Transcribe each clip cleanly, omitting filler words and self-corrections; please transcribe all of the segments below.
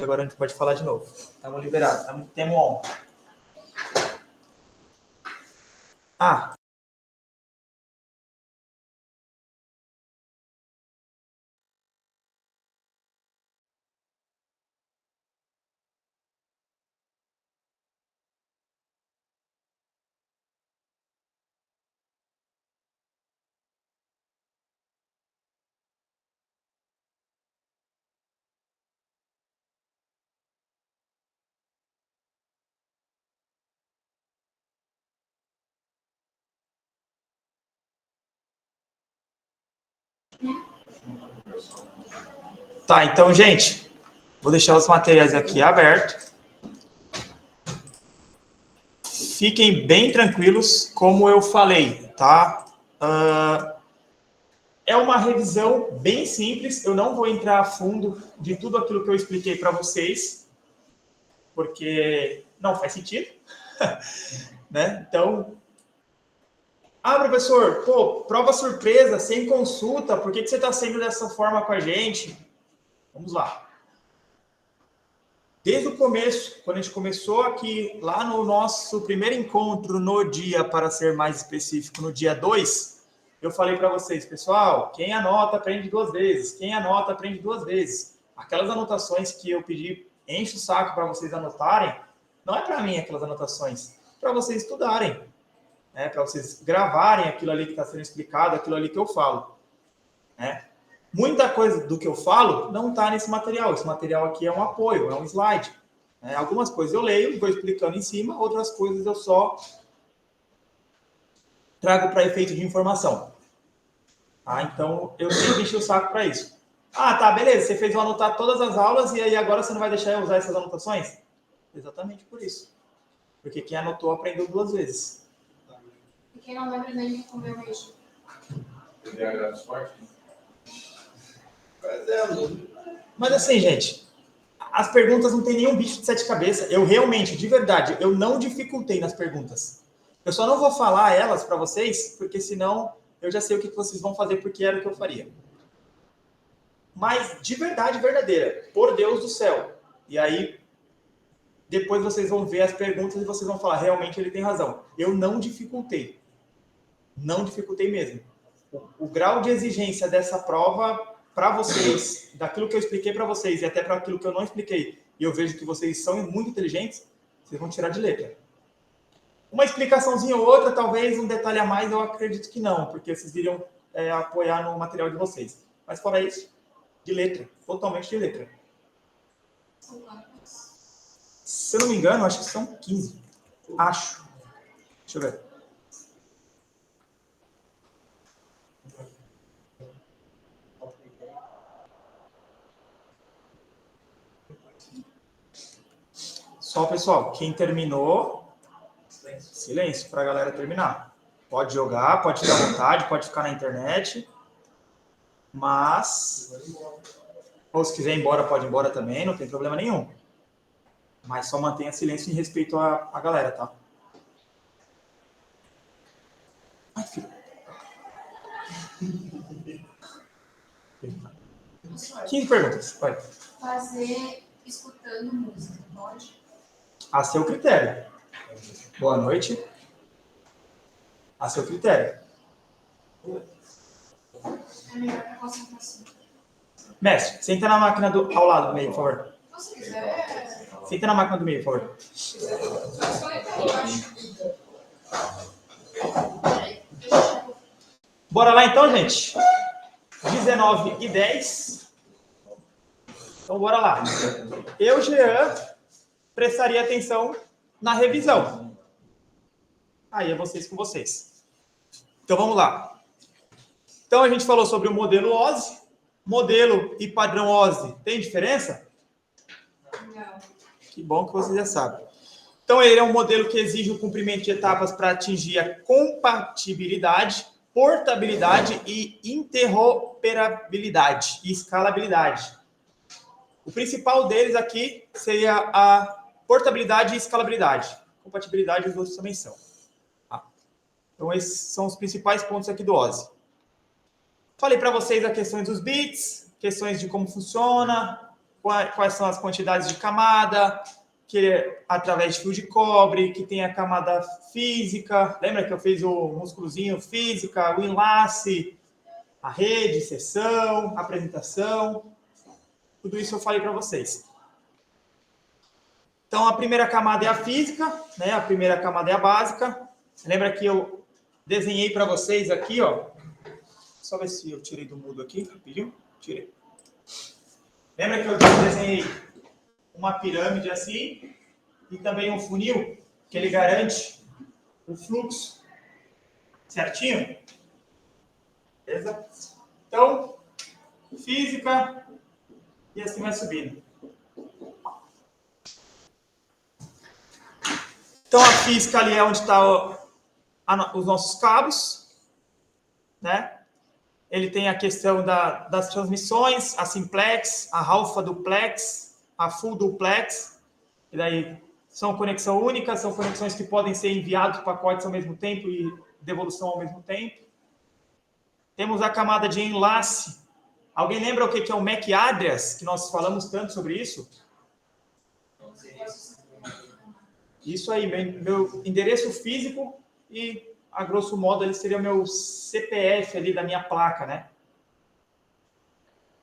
Agora a gente pode falar de novo. Estamos liberados, temos on. Ah. Tá, então, gente, vou deixar os materiais aqui abertos. Fiquem bem tranquilos, como eu falei, tá? É uma revisão bem simples, eu não vou entrar a fundo de tudo aquilo que eu expliquei para vocês, porque não faz sentido, né? Então, professor, pô, prova surpresa, sem consulta, por que você está sendo dessa forma com a gente? Vamos lá. Desde o começo, quando a gente começou aqui, lá no nosso primeiro encontro no dia, para ser mais específico, no dia 2, eu falei para vocês, pessoal, quem anota aprende 2 vezes, quem anota aprende 2 vezes. Aquelas anotações que eu pedi, enche o saco para vocês anotarem, não é para mim aquelas anotações, para vocês estudarem, né? Para vocês gravarem aquilo ali que está sendo explicado, aquilo ali que eu falo, né? Muita coisa do que eu falo não está nesse material. Esse material aqui é um apoio, é um slide. Algumas coisas eu leio, vou explicando em cima, outras coisas eu só trago para efeito de informação. Então, eu sempre enchi o saco para isso. Tá, beleza, você fez eu anotar todas as aulas e aí agora você não vai deixar eu usar essas anotações? Exatamente por isso. Porque quem anotou aprendeu 2 vezes. E quem não lembra nem respondeu mesmo. TDAH do esporte? Mas assim, gente, as perguntas não tem nenhum bicho de 7 cabeças. Eu realmente, de verdade, eu não dificultei nas perguntas. Eu só não vou falar elas para vocês, porque senão eu já sei o que vocês vão fazer, porque era o que eu faria. Mas de verdade, verdadeira, por Deus do céu. E aí, depois vocês vão ver as perguntas e vocês vão falar, realmente ele tem razão. Eu não dificultei. Não dificultei mesmo. O grau de exigência dessa prova para vocês, daquilo que eu expliquei para vocês e até para aquilo que eu não expliquei, e eu vejo que vocês são muito inteligentes, vocês vão tirar de letra. Uma explicaçãozinha ou outra, talvez um detalhe a mais, eu acredito que não, porque vocês iriam apoiar no material de vocês. Mas fora isso, de letra, totalmente de letra. Se eu não me engano, acho que são 15. Acho. Deixa eu ver. Só, pessoal, quem terminou, silêncio para a galera terminar. Pode jogar, pode ficar à vontade, pode ficar na internet. Mas, ou se quiser ir embora, pode ir embora também, não tem problema nenhum. Mas só mantenha silêncio em respeito à galera, tá? Ai, filho. 15 perguntas, vai. Fazer escutando música, pode? A seu critério. Boa noite. A seu critério. É melhor para concentração. Mestre, senta na máquina ao lado do meio, por favor. Se quiser. Senta na máquina do meio, por favor. Bora lá então, gente. 19h10. Então, bora lá. Eu, Jean, prestaria atenção na revisão. Aí é vocês com vocês. Então, vamos lá. Então, a gente falou sobre o modelo OSI. Modelo e padrão OSI tem diferença? Não. Que bom que vocês já sabem. Então, ele é um modelo que exige o cumprimento de etapas para atingir a compatibilidade, portabilidade e interoperabilidade e escalabilidade. O principal deles aqui seria a portabilidade e escalabilidade. Compatibilidade os outros também são. Então, esses são os principais pontos aqui do OSI. Falei para vocês as questões dos bits, questões de como funciona, quais são as quantidades de camada, que é através de fio de cobre, que tem a camada física. Lembra que eu fiz o músculozinho física, o enlace, a rede, seção, apresentação. Tudo isso eu falei para vocês. Então, a primeira camada é a física, né? A primeira camada é a básica. Lembra que eu desenhei para vocês aqui, ó. Só ver se eu tirei do mudo aqui, rapidinho. Tirei. Lembra que eu desenhei uma pirâmide assim e também um funil que ele garante o fluxo certinho? Beleza? Então, física e assim vai subindo. Então, a física ali é onde está os nossos cabos, né? Ele tem a questão das transmissões, a simplex, a alfa duplex, a full duplex, e daí são conexão única, são conexões que podem ser enviados pacotes ao mesmo tempo e devolução ao mesmo tempo. Temos a camada de enlace. Alguém lembra o que é o MAC address, que nós falamos tanto sobre isso? Isso aí, meu endereço físico e, a grosso modo, ele seria o meu CPF ali da minha placa, né?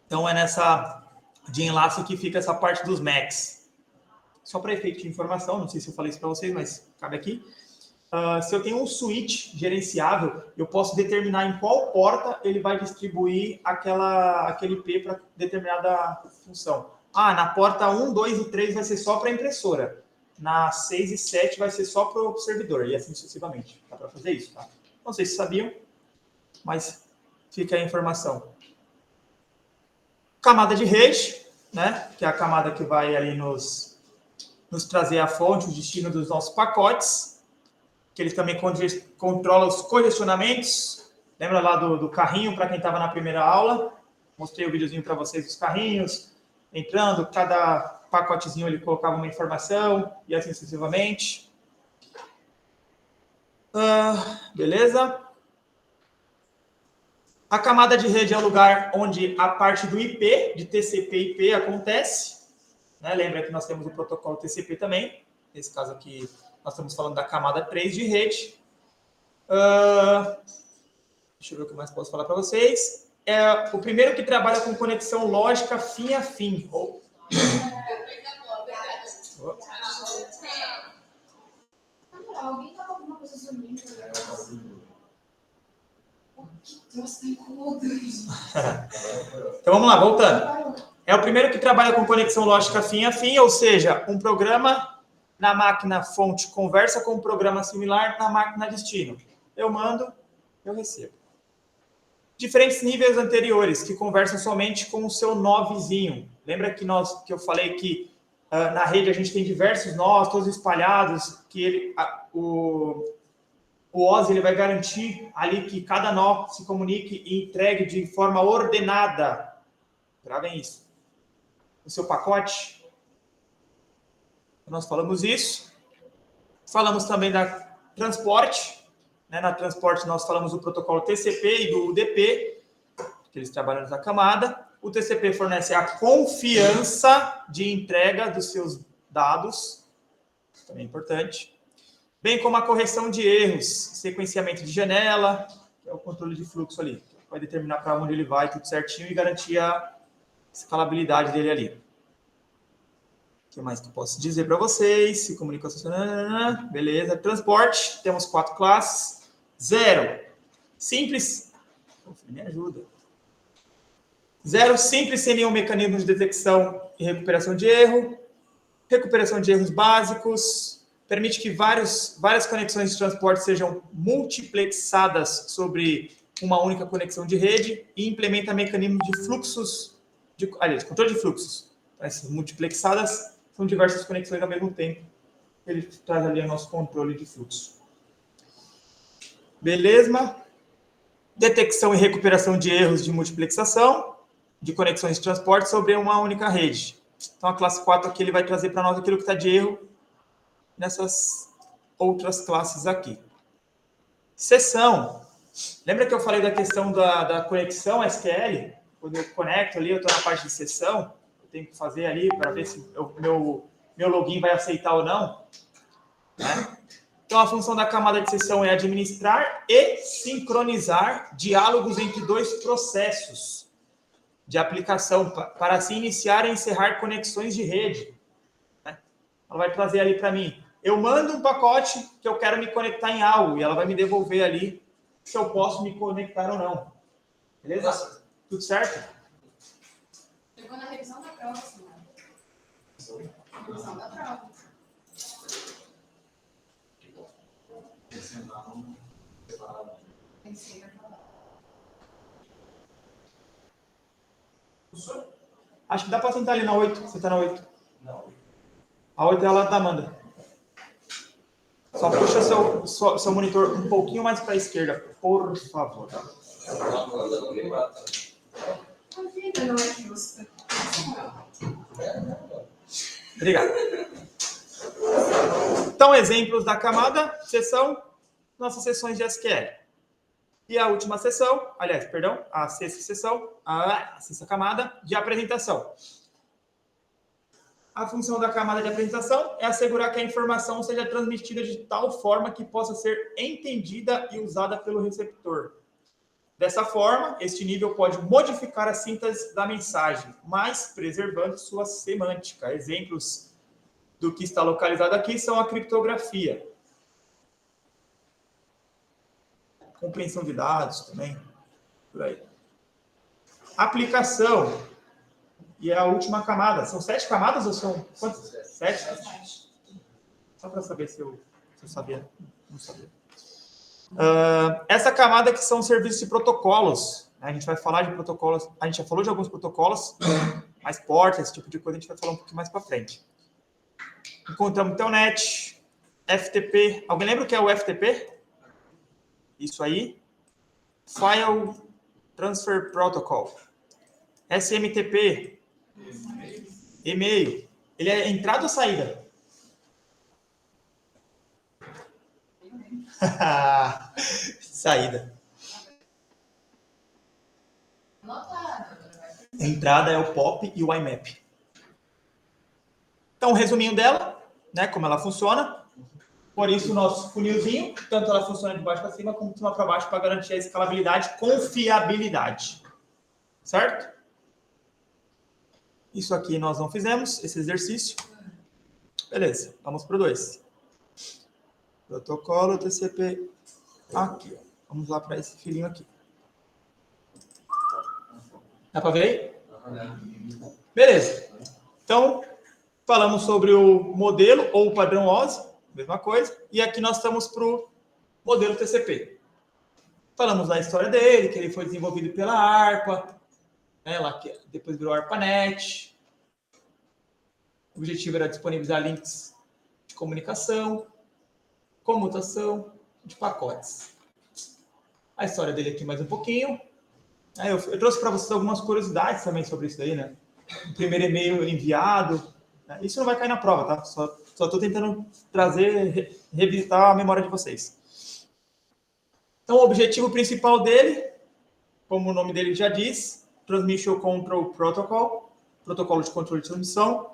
Então, é nessa de enlace que fica essa parte dos MACs. Só para efeito de informação, não sei se eu falei isso para vocês, mas cabe aqui. Se eu tenho um switch gerenciável, eu posso determinar em qual porta ele vai distribuir aquele IP para determinada função. Na porta 1, 2 e 3 vai ser só para a impressora. Na 6 e 7 vai ser só para o servidor, e assim sucessivamente. Dá para fazer isso, tá? Não sei se sabiam, mas fica a informação. Camada de rede, né? Que é a camada que vai ali nos trazer a fonte, o destino dos nossos pacotes. Que ele também controla os congestionamentos. Lembra lá do carrinho, para quem estava na primeira aula? Mostrei o videozinho para vocês dos carrinhos. Entrando, cada pacotezinho ele colocava uma informação e assim sucessivamente. Beleza? A camada de rede é o lugar onde a parte do IP, de TCP/IP, acontece. Né? Lembra que nós temos o protocolo TCP também. Nesse caso aqui, nós estamos falando da camada 3 de rede. Deixa eu ver o que mais posso falar para vocês. É o primeiro que trabalha com conexão lógica fim a fim. Alguém tá com alguma coisa sumindo? Que troço tá incomodando. Então vamos lá, voltando. É o primeiro que trabalha com conexão lógica fim a fim, ou seja, um programa na máquina fonte conversa com um programa similar na máquina destino. Eu mando, eu recebo. Diferentes níveis anteriores, que conversam somente com o seu nó vizinho. Lembra que eu falei que na rede a gente tem diversos nós, todos espalhados, que o OSI ele vai garantir ali que cada nó se comunique e entregue de forma ordenada. Gravem isso. O seu pacote. Nós falamos isso. Falamos também da transporte. Né? Na transporte nós falamos do protocolo TCP e do UDP, que eles trabalham nessa camada. O TCP fornece a confiança de entrega dos seus dados, isso também é importante, bem como a correção de erros, sequenciamento de janela, que é o controle de fluxo ali, que vai determinar para onde ele vai, tudo certinho, e garantir a escalabilidade dele ali. O que mais que eu posso dizer para vocês? Se comunicação... Beleza. Transporte, temos 4 classes. 0, simples... Me ajuda. 0, simples, sem nenhum mecanismo de detecção e recuperação de erro. Recuperação de erros básicos. Permite que várias conexões de transporte sejam multiplexadas sobre uma única conexão de rede e implementa mecanismos de fluxos, controle de fluxos. Essas multiplexadas são diversas conexões ao mesmo tempo. Ele traz ali o nosso controle de fluxo. Beleza? Detecção e recuperação de erros de multiplexação de conexões de transporte sobre uma única rede. Então, a classe 4 aqui ele vai trazer para nós aquilo que está de erro nessas outras classes aqui. Seção. Lembra que eu falei da questão da conexão SQL? Quando eu conecto ali, eu estou na parte de seção. tenho que fazer ali para ver se meu login vai aceitar ou não. Né? Então, a função da camada de sessão é administrar e sincronizar diálogos entre dois processos de aplicação, para assim iniciar e encerrar conexões de rede. Né? Ela vai trazer ali para mim. Eu mando um pacote que eu quero me conectar em algo, e ela vai me devolver ali se eu posso me conectar ou não. Beleza? Tudo certo? Chegou na revisão da prova, senhora. Revisão da prova. Tem que ser gravado. Acho que dá para sentar ali na 8. Você tá na 8. A 8 é a lado da Amanda. Só puxa seu monitor um pouquinho mais para a esquerda, por favor. A vida não é justa. Obrigado. Então, exemplos da camada, sessão, nossas sessões de SQL. E a última sessão, aliás, perdão, a sexta sessão, a sexta camada de apresentação. A função da camada de apresentação é assegurar que a informação seja transmitida de tal forma que possa ser entendida e usada pelo receptor. Dessa forma, este nível pode modificar a síntese da mensagem, mas preservando sua semântica. Exemplos do que está localizado aqui são a criptografia. Compreensão de dados também, por aí. Aplicação. E é a última camada. São 7 camadas ou são quantas? 7? Só para saber se eu sabia. Não sabia. Essa camada que são serviços de protocolos. A gente vai falar de protocolos. A gente já falou de alguns protocolos, mais portas, esse tipo de coisa, a gente vai falar um pouquinho mais para frente. Encontramos Telnet, FTP. Alguém lembra o que é o FTP? Isso aí. File Transfer Protocol. SMTP. E-mail. Ele é entrada ou saída? Saída. Entrada é o POP e o IMAP. Então, resuminho dela, né, como ela funciona. Por isso, o nosso funilzinho, tanto ela funciona de baixo para cima, como de cima para baixo, para garantir a escalabilidade e confiabilidade. Certo? Isso aqui nós não fizemos, esse exercício. Beleza, vamos para o 2. Protocolo TCP aqui. Vamos lá para esse filhinho aqui. Dá para ver aí? Beleza. Então, falamos sobre o modelo ou o padrão OSI, mesma coisa. E aqui nós estamos para o modelo TCP. Falamos da história dele, que ele foi desenvolvido pela ARPA, né, lá que depois virou ARPANET. O objetivo era disponibilizar links de comunicação, comutação de pacotes. A história dele aqui mais um pouquinho. Eu trouxe para vocês algumas curiosidades também sobre isso daí, né? O primeiro e-mail enviado. Né? Isso não vai cair na prova, tá? Só estou tentando trazer, revisitar a memória de vocês. Então, o objetivo principal dele, como o nome dele já diz, Transmission Control Protocol, protocolo de controle de transmissão,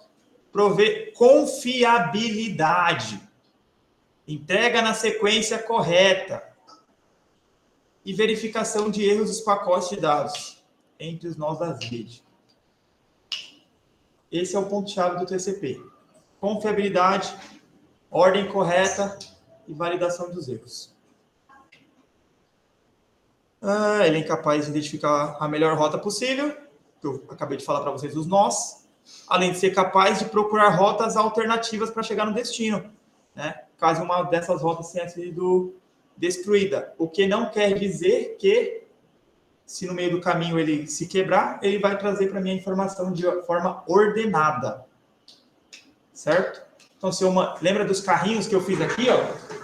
prover confiabilidade, entrega na sequência correta e verificação de erros dos pacotes de dados entre os nós das redes. Esse é o ponto-chave do TCP. Confiabilidade, ordem correta e validação dos erros. Ele é incapaz de identificar a melhor rota possível, que eu acabei de falar para vocês, os nós, além de ser capaz de procurar rotas alternativas para chegar no destino, né? Caso uma dessas rotas tenha sido destruída. O que não quer dizer que, se no meio do caminho ele se quebrar, ele vai trazer para mim a informação de forma ordenada. Certo? Então, lembra dos carrinhos que eu fiz aqui, ó?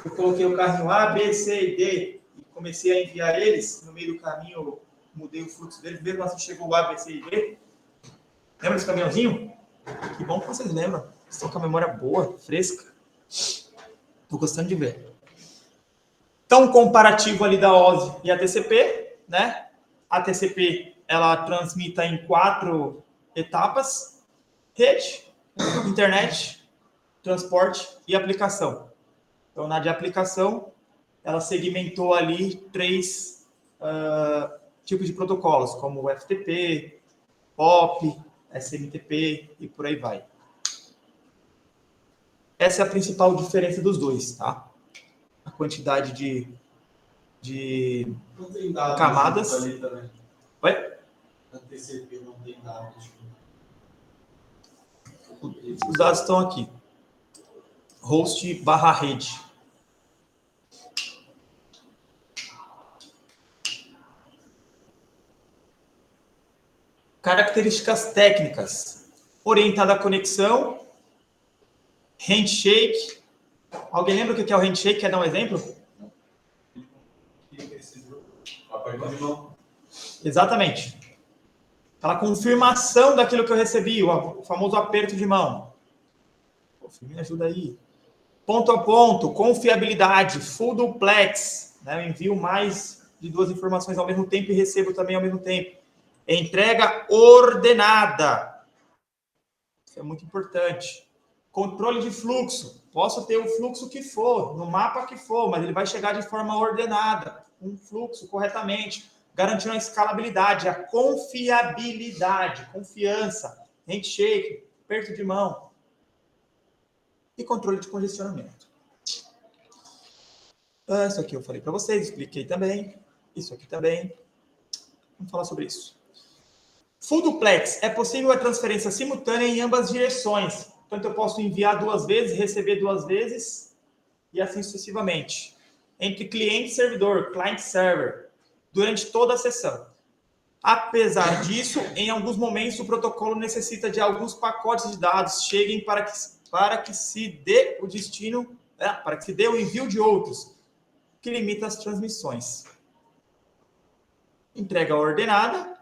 Eu coloquei o carrinho A, B, C e D e comecei a enviar eles. No meio do caminho, eu mudei o fluxo deles, mesmo assim chegou o A, B, C e D. Lembra desse caminhãozinho? Que bom que vocês lembram. Estão com a memória boa, fresca. Estou gostando de ver. Então, comparativo ali da OSI e a TCP, né? A TCP, ela transmita em 4 etapas. rede, internet, transporte e aplicação. Então, na de aplicação, ela segmentou ali 3 tipos de protocolos, como o FTP, POP, SMTP e por aí vai. Essa é a principal diferença dos dois, tá? A quantidade de não tem dados camadas. Ali também. Oi? Na TCP não tem dados. Os dados estão aqui. Host/rede. Características técnicas. Orientada à conexão. Handshake. Alguém lembra o que é o handshake? Quer dar um exemplo? Aperto de mão. Exatamente. Aquela confirmação daquilo que eu recebi, o famoso aperto de mão. Pô, me ajuda aí. Ponto a ponto, confiabilidade, full duplex. Né? Eu envio mais de 2 informações ao mesmo tempo e recebo também ao mesmo tempo. Entrega ordenada. Isso é muito importante. Controle de fluxo. Posso ter o fluxo que for, no mapa que for, mas ele vai chegar de forma ordenada, um fluxo corretamente, garantindo a escalabilidade, a confiabilidade, confiança, handshake, aperto de mão e controle de congestionamento. Isso aqui eu falei para vocês, expliquei também. Isso aqui também. Vamos falar sobre isso. Full duplex. É possível a transferência simultânea em ambas direções. Portanto, eu posso enviar 2 vezes, receber 2 vezes e assim sucessivamente. Entre cliente e servidor, client-server, durante toda a sessão. Apesar disso, em alguns momentos o protocolo necessita de alguns pacotes de dados cheguem para que se dê o destino, para que se dê o envio de outros, que limita as transmissões. Entrega ordenada.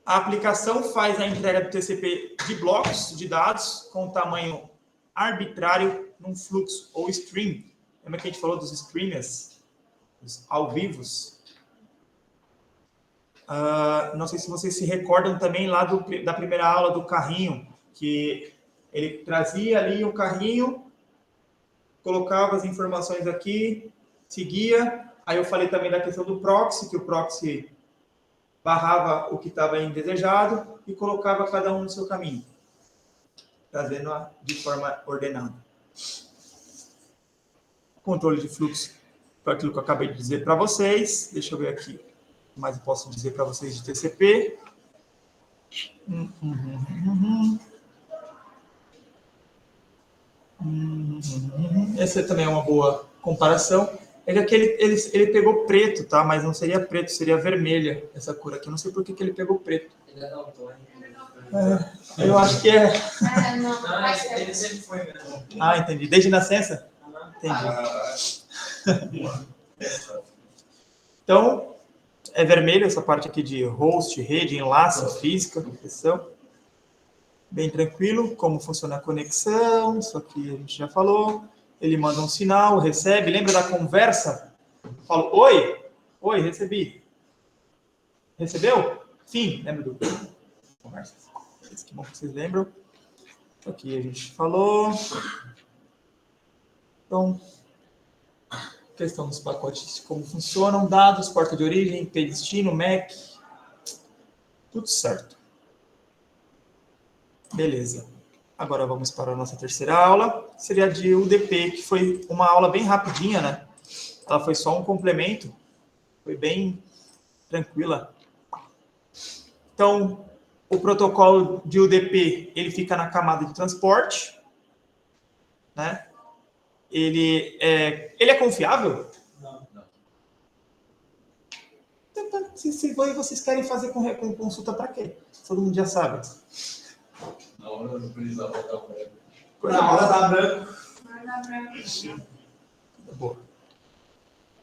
A aplicação faz a entrega do TCP de blocos de dados com tamanho arbitrário num fluxo ou stream. Lembra que a gente falou dos streamers, os ao vivos? Não sei se vocês se recordam também lá da primeira aula do carrinho, que ele trazia ali o carrinho, colocava as informações aqui, seguia. Aí eu falei também da questão do proxy, que o proxy barrava o que estava indesejado e colocava cada um no seu caminho, trazendo-a de forma ordenada. Controle de fluxo, para aquilo que eu acabei de dizer para vocês. Deixa eu ver aqui o que mais eu posso dizer para vocês de TCP. Essa também é uma boa comparação. É que aqui ele pegou preto, tá? Mas não seria preto, seria vermelha essa cor aqui. Eu não sei por que ele pegou preto. Ele é daltônico. Eu acho que é. Não, Não, ele sempre foi mesmo. Entendi. Desde nascença? Entendi. Então, é vermelho essa parte aqui de host, rede, enlace, física, questão. Bem tranquilo. Como funciona a conexão, isso aqui a gente já falou. Ele manda um sinal, recebe. Lembra da conversa? Falo, oi? Oi, recebi. Recebeu? Sim. Lembra do conversa? Que bom que vocês lembram. Isso aqui a gente falou. Então, questão dos pacotes, como funcionam, dados, porta de origem, IP destino, MAC. Tudo certo. Beleza. Agora vamos para a nossa terceira aula, que seria a de UDP, que foi uma aula bem rapidinha, né? Ela foi só um complemento, foi bem tranquila. Então, o protocolo de UDP, ele fica na camada de transporte, né? Ele é confiável? Não. Se vocês querem fazer com consulta para quê? Todo mundo já sabe. Na hora não precisa botar o pé. Na hora da branco. Boa.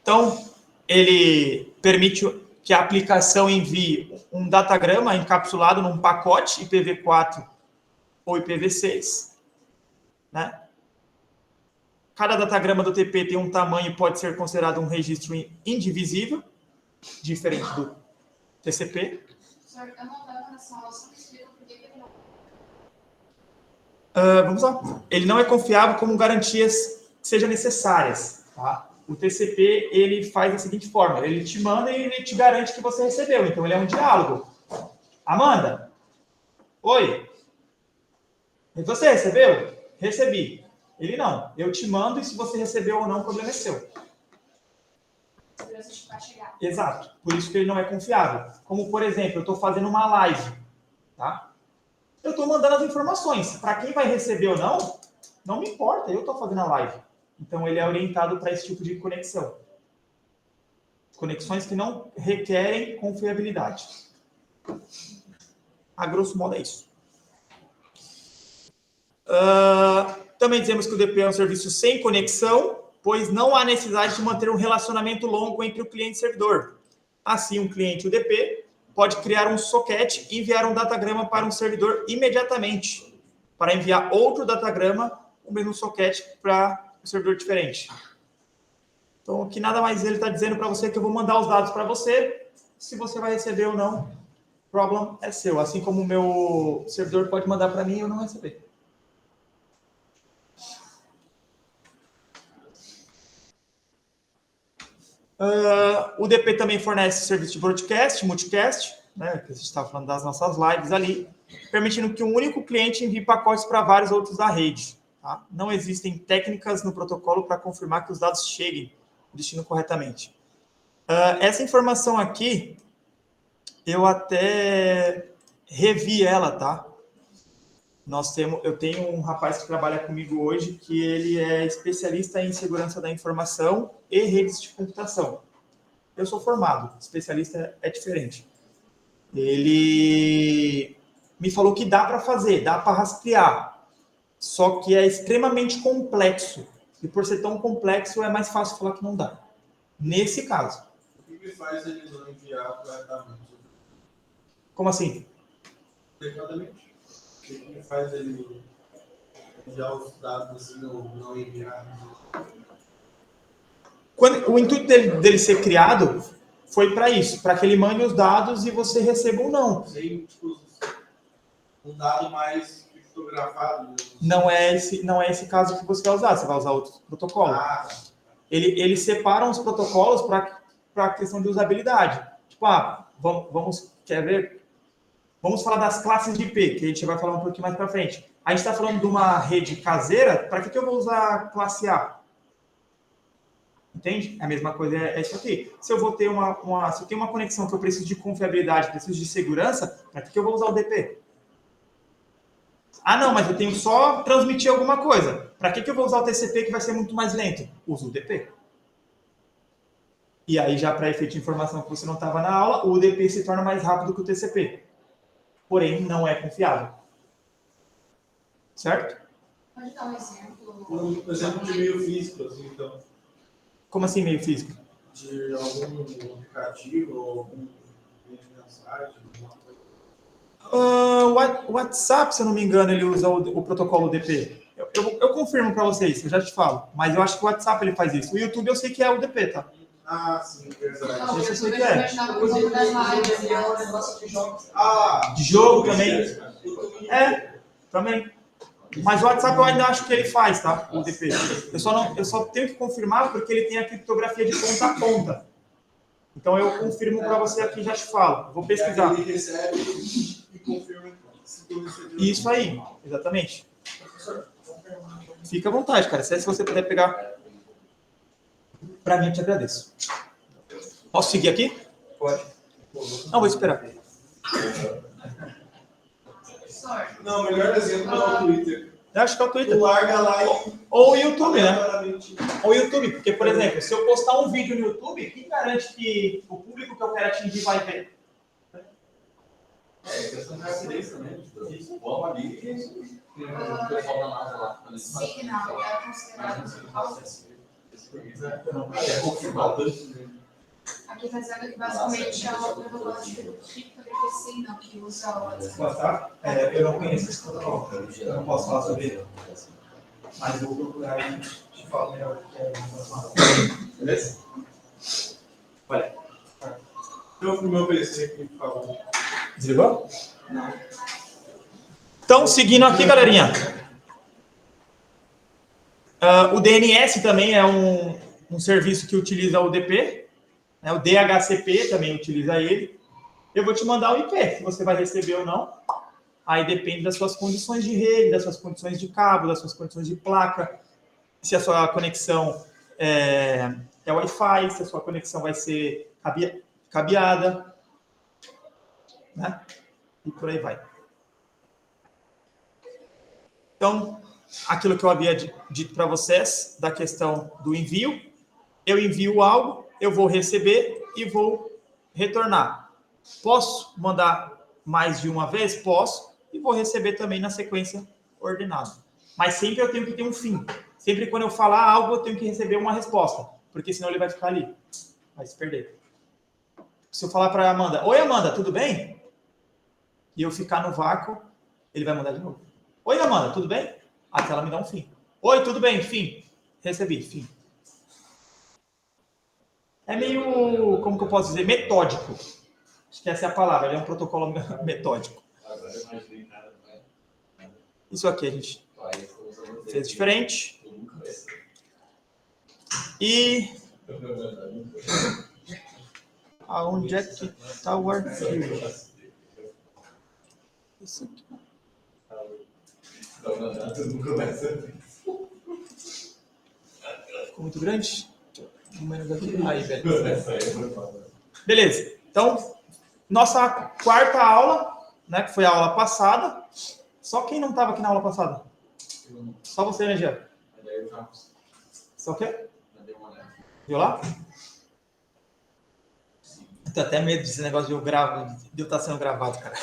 Então, ele permite que a aplicação envie um datagrama encapsulado num pacote IPv4 ou IPv6, né? Cada datagrama do TP tem um tamanho e pode ser considerado um registro indivisível, diferente do TCP. Senhor, eu não estava nessa aula, só me explica por que ele não. Vamos lá. Ele não é confiável como garantias que sejam necessárias. Tá? O TCP, ele faz da seguinte forma. Ele te manda e ele te garante que você recebeu. Então, ele é um diálogo. Amanda? Oi? Você recebeu? Recebi. Ele não. Eu te mando e se você recebeu ou não, o problema é seu. Exato. Por isso que ele não é confiável. Como, por exemplo, eu estou fazendo uma live. Tá? Eu estou mandando as informações. Para quem vai receber ou não, não me importa. Eu estou fazendo a live. Então, ele é orientado para esse tipo de conexão. Conexões que não requerem confiabilidade. A grosso modo é isso. Também dizemos que o DP é um serviço sem conexão, pois não há necessidade de manter um relacionamento longo entre o cliente e o servidor. Assim, um cliente UDP pode criar um socket e enviar um datagrama para um servidor imediatamente, para enviar outro datagrama, o mesmo socket, para um servidor diferente. Então, aqui nada mais ele está dizendo para você que eu vou mandar os dados para você, se você vai receber ou não, o problema é seu. Assim como o meu servidor pode mandar para mim e eu não receber. O DP também fornece serviço de broadcast, multicast, né, que a gente estava falando das nossas lives ali, permitindo que um único cliente envie pacotes para vários outros da rede. Tá? Não existem técnicas no protocolo para confirmar que os dados cheguem ao destino corretamente. Essa informação aqui, eu até revi ela, tá? Eu tenho um rapaz que trabalha comigo hoje que ele é especialista em segurança da informação e redes de computação. Eu sou formado, especialista é diferente. Ele me falou que dá para fazer, dá para rastrear, só que é extremamente complexo. E por ser tão complexo, é mais fácil falar que não dá. Nesse caso. O que faz ele não enviar corretamente? Como assim? Corretamente. O que faz ele enviar os dados e não enviar? O intuito dele ser criado foi para isso, para que ele mande os dados e você receba ou não. Sem, tipo, um dado mais criptografado. Não é esse caso que você vai usar, você vai usar outro protocolo. Ele separa os protocolos para a questão de usabilidade. Tipo, quer ver? Vamos falar das classes de IP, que a gente vai falar um pouquinho mais para frente. A gente está falando de uma rede caseira, para que eu vou usar classe A? Entende? A mesma coisa é isso aqui. Se eu vou ter se eu tenho uma conexão que eu preciso de confiabilidade, preciso de segurança, para que eu vou usar o DP? Não, mas eu tenho só transmitir alguma coisa. Para que eu vou usar o TCP que vai ser muito mais lento? Uso o DP. E aí, já para efeito de informação que você não estava na aula, o UDP se torna mais rápido que o TCP. Porém, não é confiável. Certo? Pode dar um exemplo? Um exemplo de meio físico, assim, então. Como assim, meio físico? De algum aplicativo ou algum mensagem, alguma coisa. O WhatsApp, se eu não me engano, ele usa o protocolo UDP. Eu confirmo para vocês, eu já te falo. Mas eu acho que o WhatsApp ele faz isso. O YouTube eu sei que é o UDP, tá? Sim, verdade. Não, Esse eu sei eu que é. imaginava que o nome das lives, né? um negócio de jogos. De jogo também. Também. Mas o WhatsApp eu ainda acho que ele faz, tá? O UDP. Eu só tenho que confirmar porque ele tem a criptografia de ponta a ponta. Então eu confirmo para você aqui e já te falo. Vou pesquisar. Ele recebe e confirma se tu recebeu. Isso aí, exatamente. Fica à vontade, cara. Se você puder pegar, para mim eu te agradeço. Posso seguir aqui? Pode. Não, vou esperar. Sorte. Não, o melhor exemplo é o Twitter. Eu acho que é o Twitter. Tu larga lá e... Ou o YouTube, né? aleatoriamente. Ou o YouTube, porque, por exemplo, se eu postar um vídeo no YouTube, quem garante que o público que eu quero atingir vai ver? Questão de acidez também. Vamos ali e o pessoal da NASA lá. Signal é considerado falso. É confirmado. Aqui está dizendo que basicamente é uma protocolo de criptografia, não, que usa o WhatsApp. WhatsApp? Eu não conheço esse protocolo. Eu não posso falar sobre ele. Mas eu vou procurar e te falo melhor o que é a informação. Beleza? Olha. Eu fui meu PC aqui, por favor. Desligou? Não. Então, seguindo aqui, galerinha. O DNS também é um serviço que utiliza o DP, né? O DHCP também utiliza ele. Eu vou te mandar o IP, se você vai receber ou não. Aí depende das suas condições de rede, das suas condições de cabo, das suas condições de placa, se a sua conexão é Wi-Fi, se a sua conexão vai ser cabeada, né? E por aí vai. Então, aquilo que eu havia dito para vocês, da questão do envio, eu envio algo, eu vou receber e vou retornar. Posso mandar mais de uma vez? Posso, e vou receber também na sequência ordenada. Mas sempre eu tenho que ter um fim. Sempre quando eu falar algo, eu tenho que receber uma resposta, porque senão ele vai ficar ali, vai se perder. Se eu falar para a Amanda, oi Amanda, tudo bem? E eu ficar no vácuo, ele vai mandar de novo. Oi Amanda, tudo bem? Até ela me dá um fim. Oi, tudo bem? Fim. Recebi, fim. É meio, como que eu posso dizer, metódico. Acho que essa é a palavra, ele é um protocolo metódico. Isso aqui a gente fez diferente. E aonde é que está o arquivo? Isso aqui. Ficou muito grande? Aí, beleza. Então, nossa quarta aula, né, que foi a aula passada. Só quem não estava aqui na aula passada? Só você, né, Jean? Só o quê? Viu lá? Tô até medo desse negócio de eu estar sendo gravado, cara.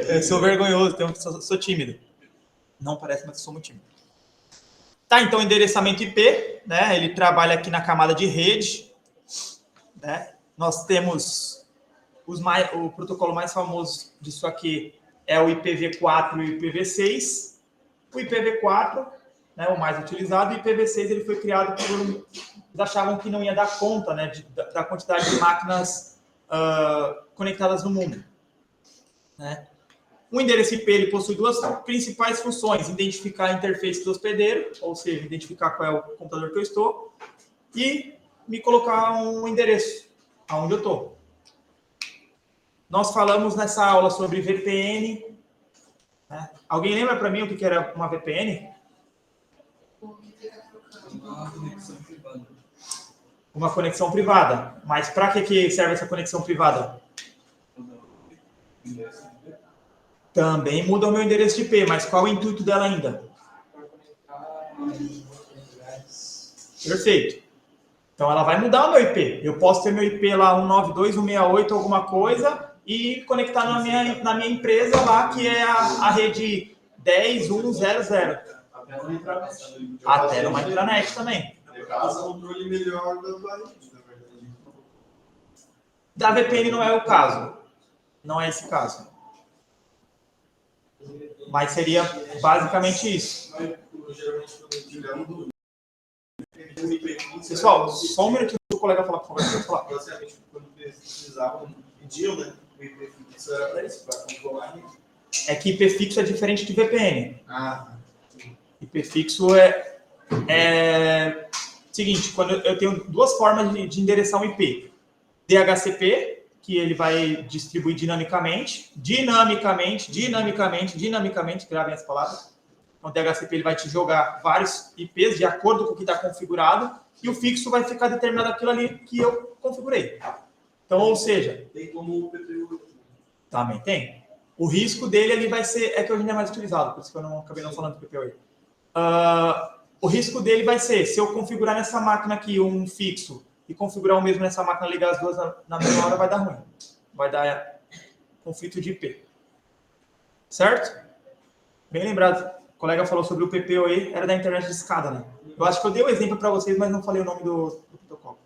Eu sou vergonhoso, sou tímido. Não parece, mas eu sou muito tímido. Tá, então, endereçamento IP, né? Ele trabalha aqui na camada de rede, né? Nós temos o protocolo mais famoso disso aqui é o IPv4 e o IPv6. O IPv4, né, o mais utilizado, e o IPv6 ele foi criado por... Eles achavam que não ia dar conta, né, da quantidade de máquinas conectadas no mundo, né? O endereço IP ele possui duas principais funções: identificar a interface do hospedeiro, ou seja, identificar qual é o computador que eu estou, e me colocar um endereço aonde eu estou. Nós falamos nessa aula sobre VPN. Né? Alguém lembra para mim o que era uma VPN? Uma conexão privada. Mas para que serve essa conexão privada? Também muda o meu endereço de IP, mas qual é o intuito dela ainda? Perfeito. Então ela vai mudar o meu IP. Eu posso ter meu IP lá 192.168 alguma coisa e conectar na minha empresa lá, que é a rede 10.1.0.0. Até numa intranet também. Faz um controle melhor da tua rede, na verdade. Da VPN não é o caso. Não é esse caso. Mas seria basicamente isso. Pessoal, só um minutinho para o colega falar, por favor. Basicamente, quando precisavam, pediam, né? O IP fixo era para isso, para controlar. É que IP fixo é diferente de VPN. Ah. IP fixo é seguinte, quando eu tenho duas formas de endereçar um IP. DHCP, que ele vai distribuir dinamicamente, gravem as palavras. Então, o DHCP ele vai te jogar vários IPs de acordo com o que está configurado, e o fixo vai ficar determinado aquilo ali que eu configurei. Então, ou seja... Tem como o PPU. Também tem. O risco dele ali vai ser... É que hoje não é mais utilizado, por isso que eu acabei não falando do PPU. O risco dele vai ser, se eu configurar nessa máquina aqui um fixo e configurar o mesmo nessa máquina, ligar as duas na mesma hora, vai dar ruim. Vai dar conflito de IP. Certo? Bem lembrado. O colega falou sobre o PPoE, era da internet de escada, né? Eu acho que eu dei o exemplo para vocês, mas não falei o nome do protocolo.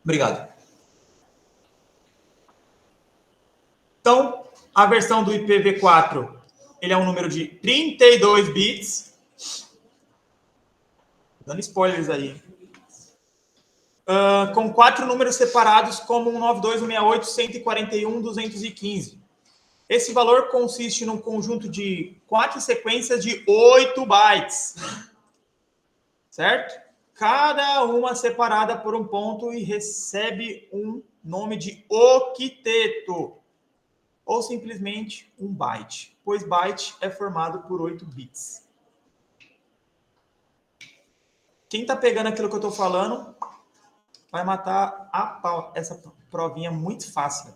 Obrigado. Então, a versão do IPv4, ele é um número de 32 bits. Dando spoilers aí. Com 4 números separados como 192.168.141.215. Esse valor consiste num conjunto de 4 sequências de 8 bytes. Certo? Cada uma separada por um ponto e recebe um nome de octeto, ou simplesmente um byte, pois byte é formado por 8 bits. Quem está pegando aquilo que eu estou falando vai matar a pau. Essa provinha é muito fácil.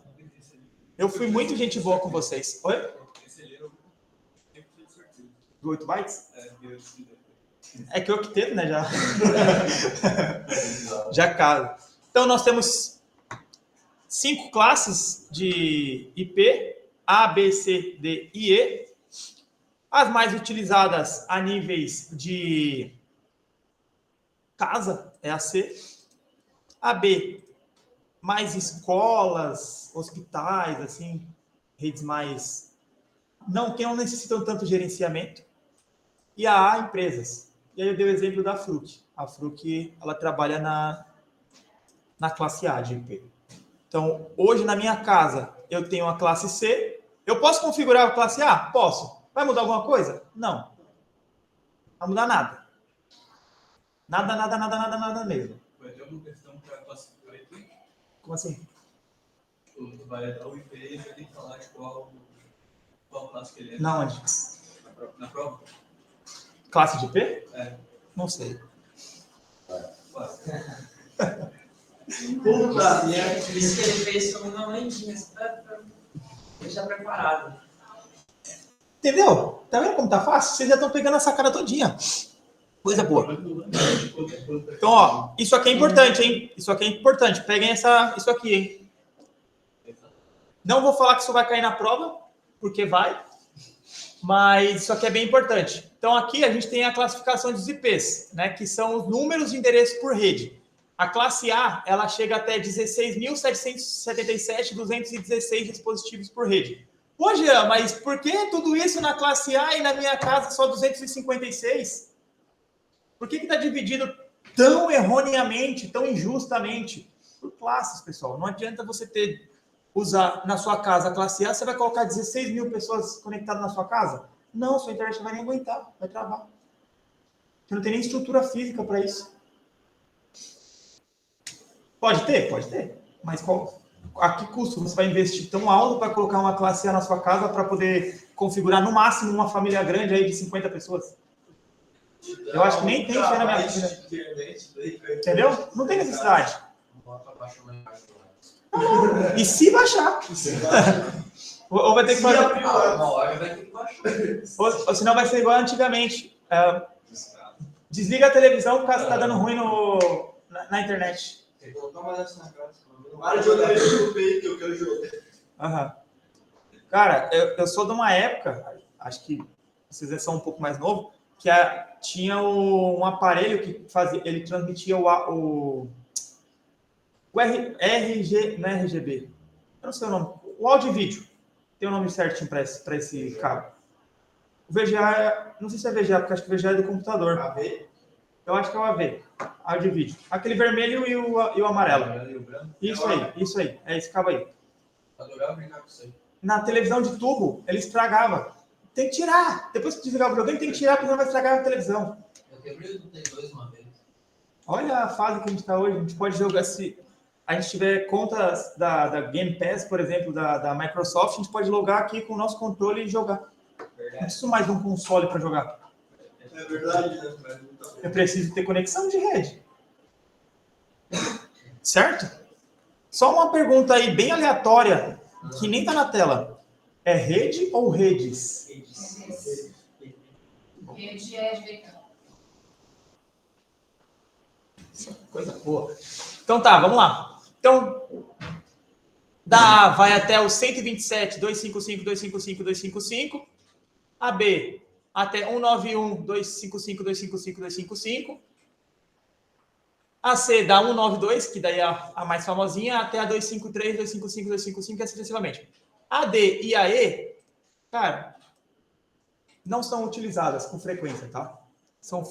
Eu fui muito gente boa com vocês. Oi? Do 8 bytes? É que o octeto, né? Já cabe. Então, nós temos 5 classes de IP, A, B, C, D e E. As mais utilizadas a níveis de casa é a C. A B, mais escolas, hospitais, assim, redes mais... que não necessitam tanto gerenciamento. E a A, empresas. E aí eu dei o exemplo da Fruc. A Fruc, ela trabalha na classe A de IP. Então, hoje na minha casa, eu tenho a classe C. Eu posso configurar a classe A? Posso. Vai mudar alguma coisa? Não. Não vai mudar nada. Nada mesmo. Vai ter alguma questão para classificar aqui? Como assim? Tu vai dar o IP e vai ter que falar de qual classe que ele é. Na onde? Na prova? Classe de IP? É. Não sei. Por isso que ele fez como uma landinha, para deixar preparado. Entendeu? Tá vendo como tá fácil? Vocês já estão pegando a sacada todinha. Coisa boa. Então, ó, isso aqui é importante, hein? Isso aqui é importante. Peguem isso aqui, hein? Não vou falar que isso vai cair na prova, porque vai. Mas isso aqui é bem importante. Então, aqui a gente tem a classificação dos IPs, né? Que são os números de endereço por rede. A classe A, ela chega até 16.777.216 dispositivos por rede. Pô, Jean, mas por que tudo isso na classe A e na minha casa só 256? Por que está dividido tão erroneamente, tão injustamente? Por classes, pessoal. Não adianta você usar na sua casa a classe A, você vai colocar 16 mil pessoas conectadas na sua casa? Não, sua internet não vai nem aguentar, vai travar. Você não tem nem estrutura física para isso. Pode ter? Mas a que custo você vai investir tão alto para colocar uma classe A na sua casa para poder configurar no máximo uma família grande aí de 50 pessoas? Eu acho que nem tem isso aí na minha vida. Entendeu? Não tem necessidade. E se baixar? Ou vai ter que fazer... Uma hora vai ter que baixar. Ou senão vai ser igual antigamente. Desliga a televisão caso está dando ruim na internet. Para de olhar no peito que eu quero jogar. Uhum. Cara, eu sou de uma época, acho que vocês são um pouco mais novos, que tinha um aparelho que ele transmitia o RG, não é RGB, eu não sei o nome, o áudio e vídeo, tem o nome certinho para esse cabo. O VGA, não sei se é VGA, porque acho que o VGA é do computador. AV? Eu acho que é o AV, áudio e vídeo. Aquele vermelho e o amarelo. Isso aí, é esse cabo aí. Adorava brincar com isso aí. Na televisão de tubo, ele estragava. Tem que tirar. Depois que desligar o videogame, tem que tirar, porque senão vai estragar a televisão. Eu quebrei o Play 2 uma vez. Olha a fase que a gente está hoje. A gente pode jogar, se a gente tiver contas da Game Pass, por exemplo, da Microsoft, a gente pode logar aqui com o nosso controle e jogar. Não preciso mais de um console para jogar. É verdade, né? Eu preciso ter conexão de rede. Certo? Só uma pergunta aí, bem aleatória, que nem tá na tela. É rede ou redes? Rede é direita. Coisa boa. Então tá, vamos lá. Então, da A vai até o 127.255.255.255. A B até 191.255.255.255. A C dá 192, que daí é a mais famosinha, até a 253.255.255 e assim sucessivamente. A D e a E, cara, não são utilizadas com frequência, tá?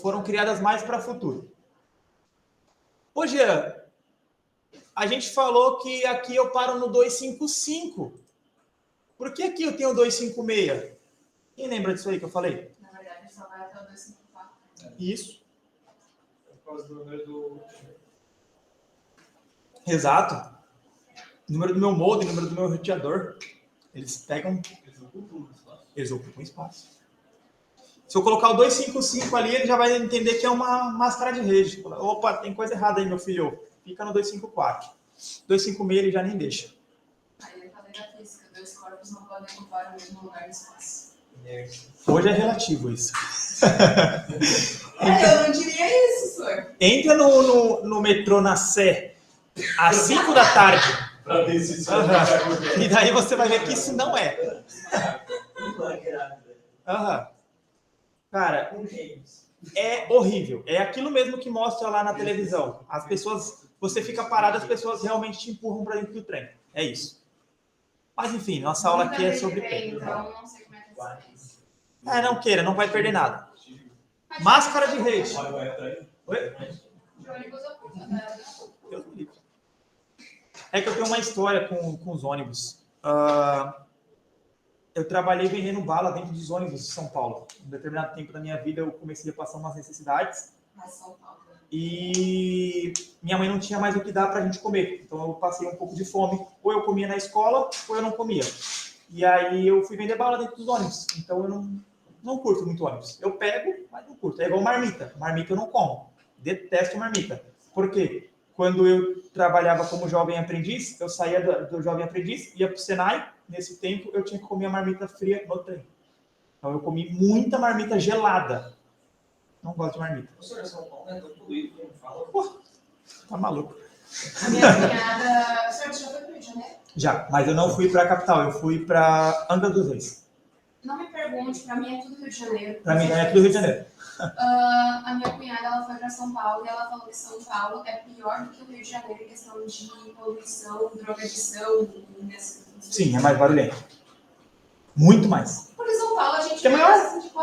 Foram criadas mais para futuro. Ô, Jean, a gente falou que aqui eu paro no 255. Por que aqui eu tenho 256? Quem lembra disso aí que eu falei? Na verdade, só vai até o 254. Isso. Por causa do número do. Exato. Número do meu modem, número do meu roteador. Eles pegam, eles ocupam espaço. Se eu colocar o 255 ali, ele já vai entender que é uma máscara de rede. Opa, tem coisa errada aí, meu filho. Fica no 254. 256 ele já nem deixa. Aí eu falei da física, dois corpos não podem ocupar o mesmo lugar no espaço. Hoje é relativo isso. Eu não diria isso, senhor. Entra no metrô na Sé às 5 da tarde. Pra ver se isso E daí você vai ver que isso não é. Cara, é horrível. É aquilo mesmo que mostra lá na televisão. As pessoas, você fica parado, as pessoas realmente te empurram para dentro do trem. É isso. Mas enfim, nossa aula aqui é sobre trem. Então, não sei como é que é essa experiência. Não queira, não vai perder nada. Máscara de rede. Oi? De ônibus eu fui, né? Deus me livre. É que eu tenho uma história com os ônibus. Eu trabalhei vendendo bala dentro dos ônibus de São Paulo. Em determinado tempo da minha vida, eu comecei a passar umas necessidades. Mas São Paulo. E minha mãe não tinha mais o que dar pra gente comer. Então eu passei um pouco de fome. Ou eu comia na escola, ou eu não comia. E aí eu fui vender bala dentro dos ônibus. Então eu não curto muito ônibus. Eu pego, mas não curto. É igual marmita. Marmita eu não como. Detesto marmita. Por quê? Quando eu trabalhava como jovem aprendiz, eu saía do jovem aprendiz, ia para o Senai. Nesse tempo, eu tinha que comer a marmita fria no trem. Então, eu comi muita marmita gelada. Não gosto de marmita. O senhor São Paulo é tão poluído que não fala. Pô, tá maluco. A minha cunhada. O senhor já foi para o Rio de Janeiro? Já, mas eu não fui para a capital. Eu fui para Angra dos Reis. Não me pergunte, para mim é tudo Rio de Janeiro. Para mim, é tudo Rio de Janeiro. A minha cunhada ela foi para São Paulo e ela falou que São Paulo é pior do que o Rio de Janeiro em questão de poluição, drogadição. Sim, é mais barulhento. Muito mais. Porque São Paulo a gente É maior? assim, tipo,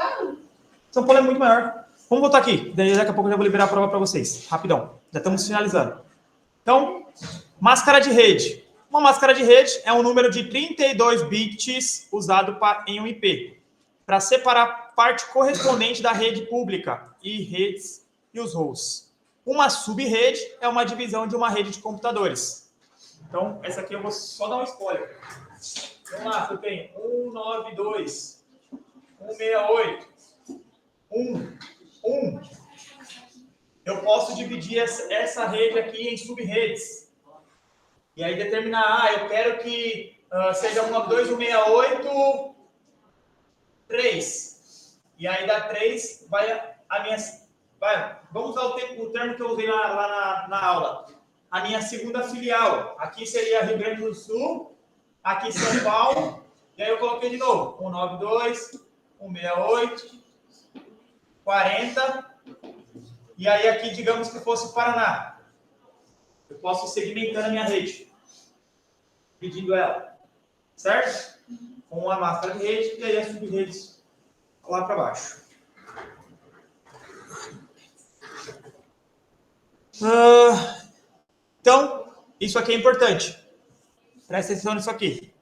São Paulo é muito maior. Vamos voltar aqui. Daí daqui a pouco eu já vou liberar a prova para vocês. Rapidão. Já estamos finalizando. Então, máscara de rede. Uma máscara de rede é um número de 32 bits usado em um IP para separar a parte correspondente da rede pública e redes e os hosts. Uma subrede é uma divisão de uma rede de computadores. Então, essa aqui eu vou só dar um spoiler. Vamos lá, eu tenho 192, 168, 1. Eu posso dividir essa rede aqui em subredes. E aí determinar, eu quero que seja 192, 168, 3. E aí da 3 vai a minha... vamos usar o termo que eu usei lá na aula. A minha segunda filial. Aqui seria Rio Grande do Sul, aqui São Paulo. E aí eu coloquei de novo. 192, 168, 40. E aí aqui, digamos que fosse Paraná. Eu posso ir segmentando a minha rede. Dividindo ela. Certo? Com a máscara de rede e aí as subredes lá para baixo. Então, isso aqui é importante. Presta atenção nisso aqui.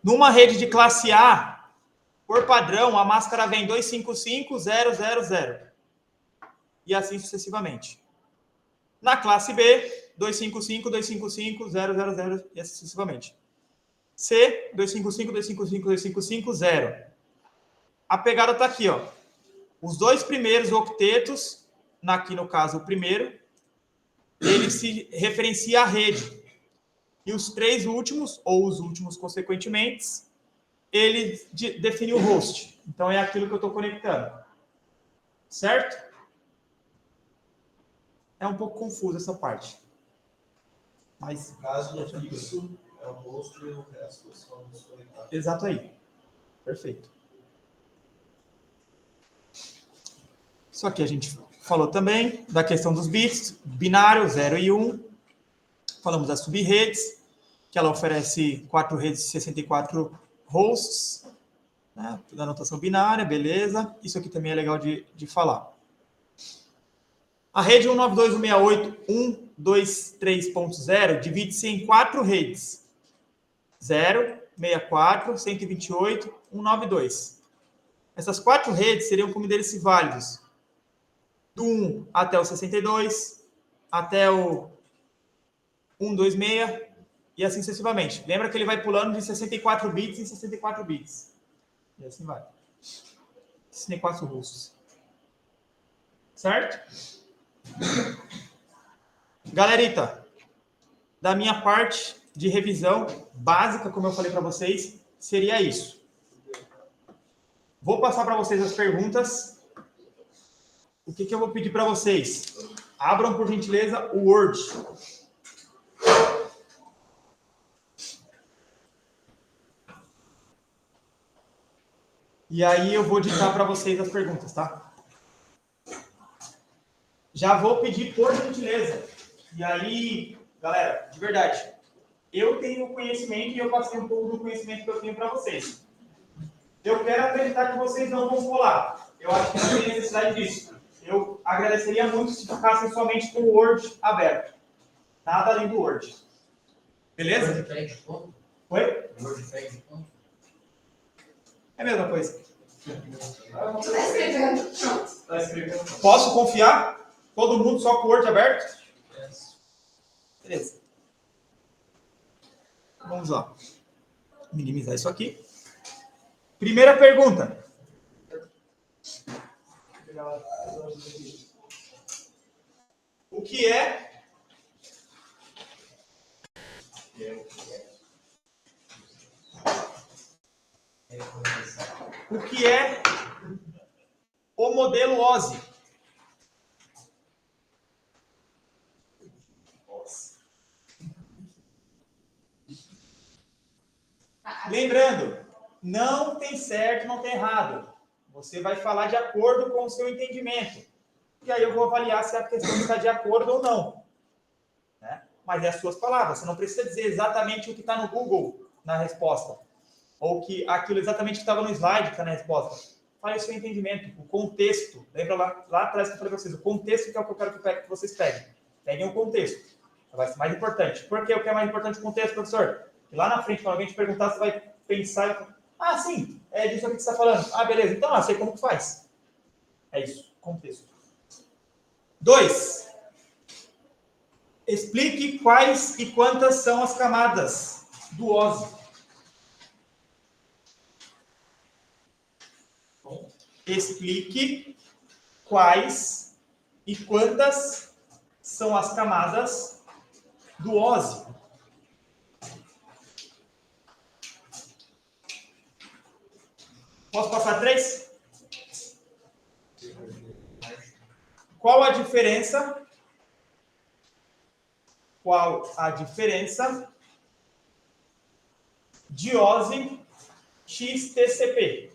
Numa rede de classe A, por padrão, a máscara vem 255.000. E assim sucessivamente. Na classe B, 255.000 e assim sucessivamente. C, 255.000. A pegada está aqui, ó. Os dois primeiros octetos, aqui no caso o primeiro, ele se referencia à rede. E os três últimos, ou os últimos consequentemente, ele define o host. Então é aquilo que eu estou conectando. Certo? É um pouco confuso essa parte. Mas... No caso do fixo, é o host e o resto são os conectados. Exato aí. Perfeito. Isso aqui a gente falou também da questão dos bits, binário, 0 e 1. Falamos das subredes, que ela oferece 4 redes de 64 hosts, né? Da notação binária, beleza. Isso aqui também é legal de falar. A rede 192.168.123.0 divide-se em 4 redes. 0, 64, 128, 192. Essas 4 redes seriam como endereços válidos do 1 até o 62, até o 126 e assim sucessivamente. Lembra que ele vai pulando de 64 bits em 64 bits. E assim vai. 64 russos. Certo? Galerita, da minha parte de revisão básica, como eu falei para vocês, seria isso. Vou passar para vocês as perguntas. O que eu vou pedir para vocês? Abram, por gentileza, o Word. E aí eu vou ditar para vocês as perguntas, tá? Já vou pedir, por gentileza. E aí, galera, de verdade, eu tenho conhecimento e eu passei um pouco do conhecimento que eu tenho para vocês. Eu quero acreditar que vocês não vão colar. Eu acho que não tem necessidade disso. Eu agradeceria muito se ficassem somente com o Word aberto. Nada além do Word. Beleza? Word pede ponto? Oi? Word pede ponto? É a mesma coisa. Tu tá escrevendo? Pronto. Tá escrevendo. Posso confiar? Todo mundo só com o Word aberto? Yes. Beleza. Vamos lá. Minimizar isso aqui. Primeira pergunta. O que é o modelo OSI? Lembrando, não tem certo, não tem errado. Você vai falar de acordo com o seu entendimento. E aí eu vou avaliar se a questão está de acordo ou não. Né? Mas é as suas palavras. Você não precisa dizer exatamente o que está no Google na resposta. Ou que aquilo exatamente que estava no slide que está na resposta. Fale o seu entendimento, o contexto. Lembra lá atrás que eu falei para vocês, o contexto que é o que eu quero que vocês peguem. Peguem o contexto. Vai ser mais importante. Por que o que é mais importante o contexto, professor? E lá na frente, quando alguém te perguntar, você vai pensar... Ah, sim, é disso aqui que você está falando. Ah, beleza. Então, eu sei como que faz. É isso, contexto. 2. Explique quais e quantas são as camadas do OSI. Explique quais e quantas são as camadas do OSI. Posso passar 3? Qual a diferença? Qual a diferença de OSI XTCP?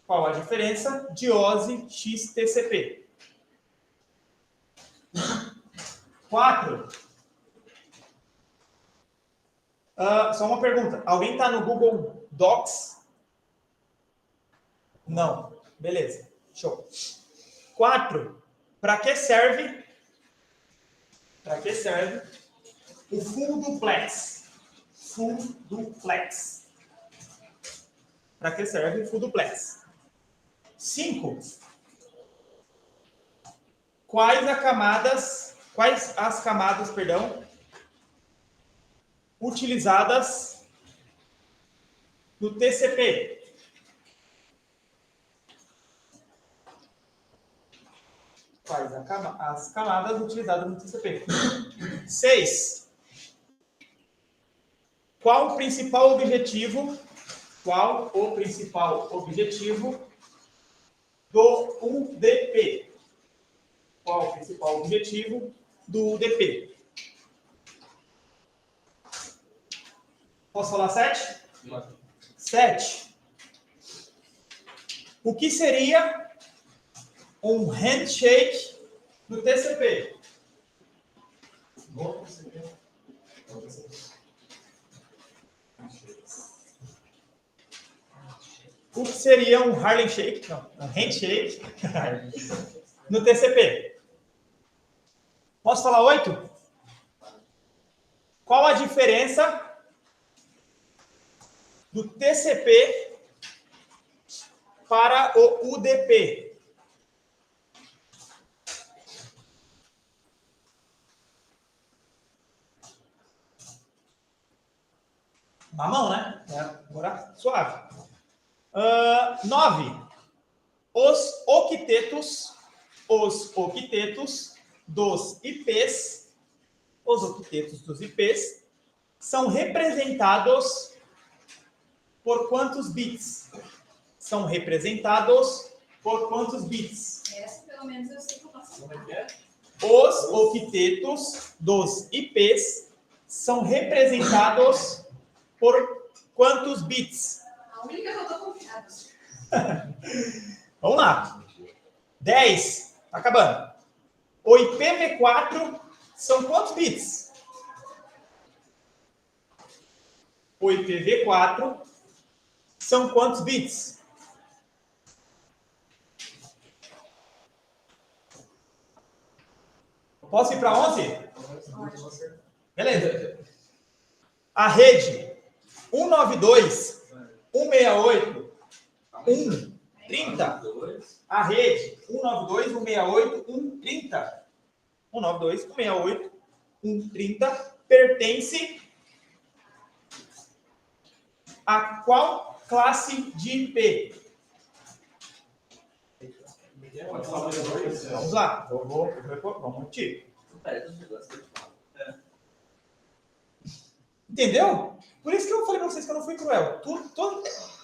Qual a diferença de OSI XTCP? 4. Só uma pergunta. Alguém está no Google Docs? Não. Beleza. Show. 4. Para que serve? Para que serve o full duplex? Full duplex. Para que serve o full duplex? 5. Quais as camadas, utilizadas no TCP? Quais as camadas utilizadas no TCP? 6. Qual o principal objetivo do UDP? Qual o principal objetivo do UDP? Posso falar 7? 7. O que seria um handshake do TCP? O que seria um Harlem Shake? Não, um handshake no TCP? Posso falar 8? Qual a diferença do TCP para o UDP? Na mão, né? Agora, suave. 9. Os octetos dos IPs, os octetos dos IPs, são representados por quantos bits? São representados por quantos bits? Essa, pelo menos, eu sei que eu posso Como é que é? Os octetos dos IPs são representados por quantos bits? A única que eu tô confiada. Vamos lá. 10. Tá acabando. O IPv4 são quantos bits? O IPv4 são quantos bits? Posso ir para 11? Beleza. A rede 192.168.1.30. A rede 192.168.1.30. 192.168.1.30 pertence a qual classe de IP? Vamos lá. Vamos repetir. Entendeu? Por isso que eu falei para vocês que eu não fui cruel.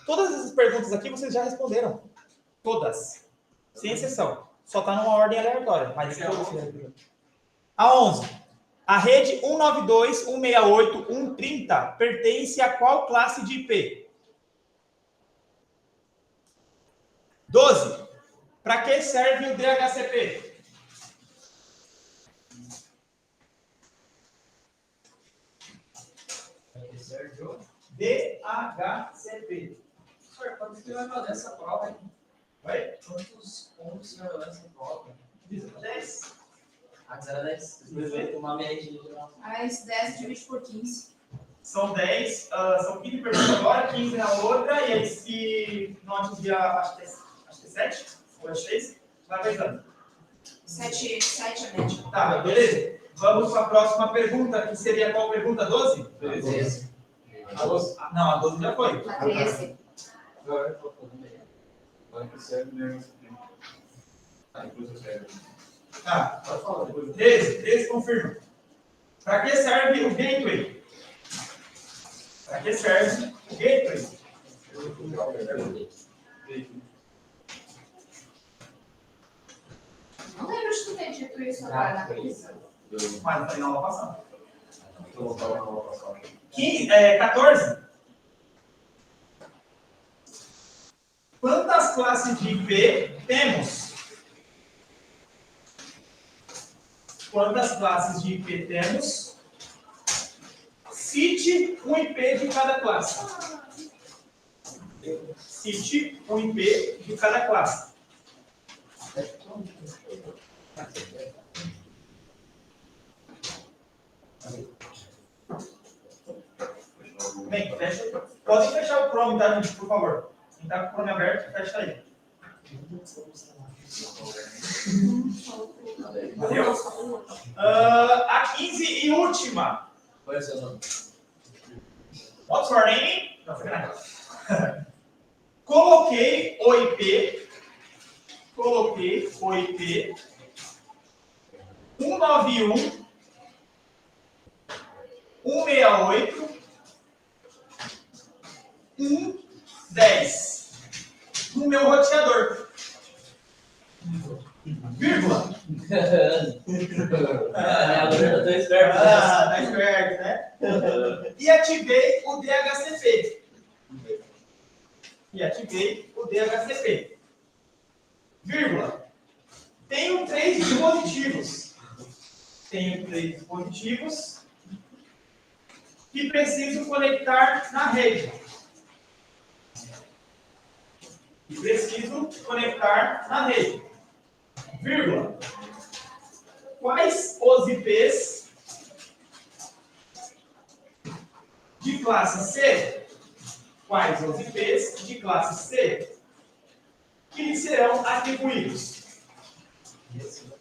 Todas essas perguntas aqui vocês já responderam. Todas. Sem exceção. Só está numa ordem aleatória. Mas a 11. A rede 192.168.1.30 pertence a qual classe de IP? 12. Para que serve o DHCP? DHCP. Professor, quando você vai fazer essa prova, hein? Oi? Quantos pontos você vai fazer essa prova? 10. Ah, 0 a 10. Uma média geral. As 10 divide por 15. São 10, são 15 perguntas agora, 15 na outra, e aí se não atingir acho que é 7, ou é 6, vai apertando. 7 a média. Tá, beleza. Vamos para a próxima pergunta, que seria qual pergunta? 12? 13. A 12? Não, a 12 já foi. A 13. Tá, pode falar. 13 confirma. Para que serve o gateway? Para que serve o gateway? Não lembro de tu ter dito isso agora na cabeça. Mas não foi na aula passada. 14. Quantas classes de IP temos? Quantas classes de IP temos? Cite um IP de cada classe. Cite um IP de cada classe. Bem, fecha. Podem fechar o Chrome, tá, gente, por favor. Quem tá com o Chrome aberto, fecha aí. Valeu? A 15 e última. Qual é o seu nome? What's your name? Não, sacanagem. Coloquei o IP 191.168.1.10 no meu roteador. Vírgula. Eu tô esperto. Tá esperto, né? E ativei o DHCP. Vírgula. Tenho 3 dispositivos. Que preciso conectar na rede. Vírgula. Quais os IPs de classe C? quais os IPs de classe C que lhe serão atribuídos.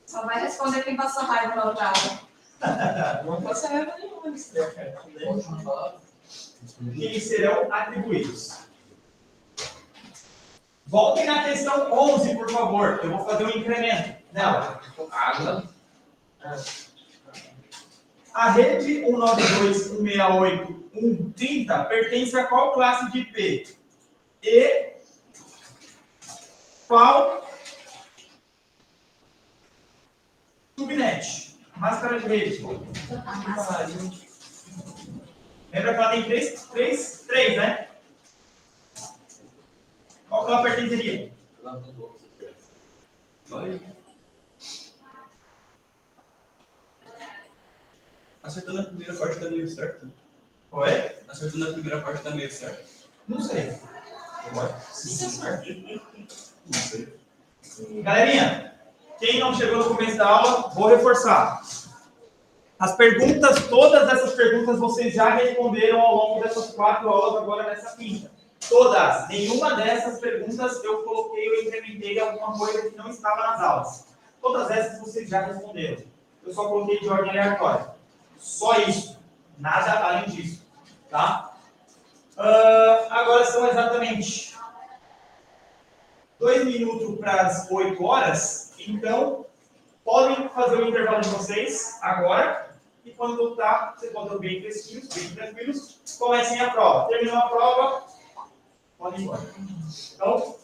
Só vai responder quem passou raiva na outra aula. Não passa raiva nenhuma nisso, né, cara? Que lhe serão atribuídos. Voltem na questão 11, por favor. Eu vou fazer um incremento nela. Água. A rede 192.168.1.30 pertence a qual classe de IP? E qual subnet? Máscara de rede. Lembra que ela tem três, né? Qual que ela pertenceria? Acertando a primeira parte tá meio certo. Oi? Acertando a primeira parte tá meio certo. Não sei. Não sei. Galerinha, quem não chegou no começo da aula, vou reforçar. As perguntas, todas essas perguntas vocês já responderam ao longo dessas 4 aulas agora nessa quinta. Todas. Nenhuma dessas perguntas eu coloquei ou incrementei alguma coisa que não estava nas aulas. Todas essas vocês já responderam. Eu só coloquei de ordem aleatória. Só isso. Nada além disso. Tá? Agora são exatamente 2 minutos para as 8 horas. Então, podem fazer o intervalo de vocês agora. E quando voltar, vocês podem bem tranquilos, comecem a prova. Terminou a prova, podem ir embora. Então,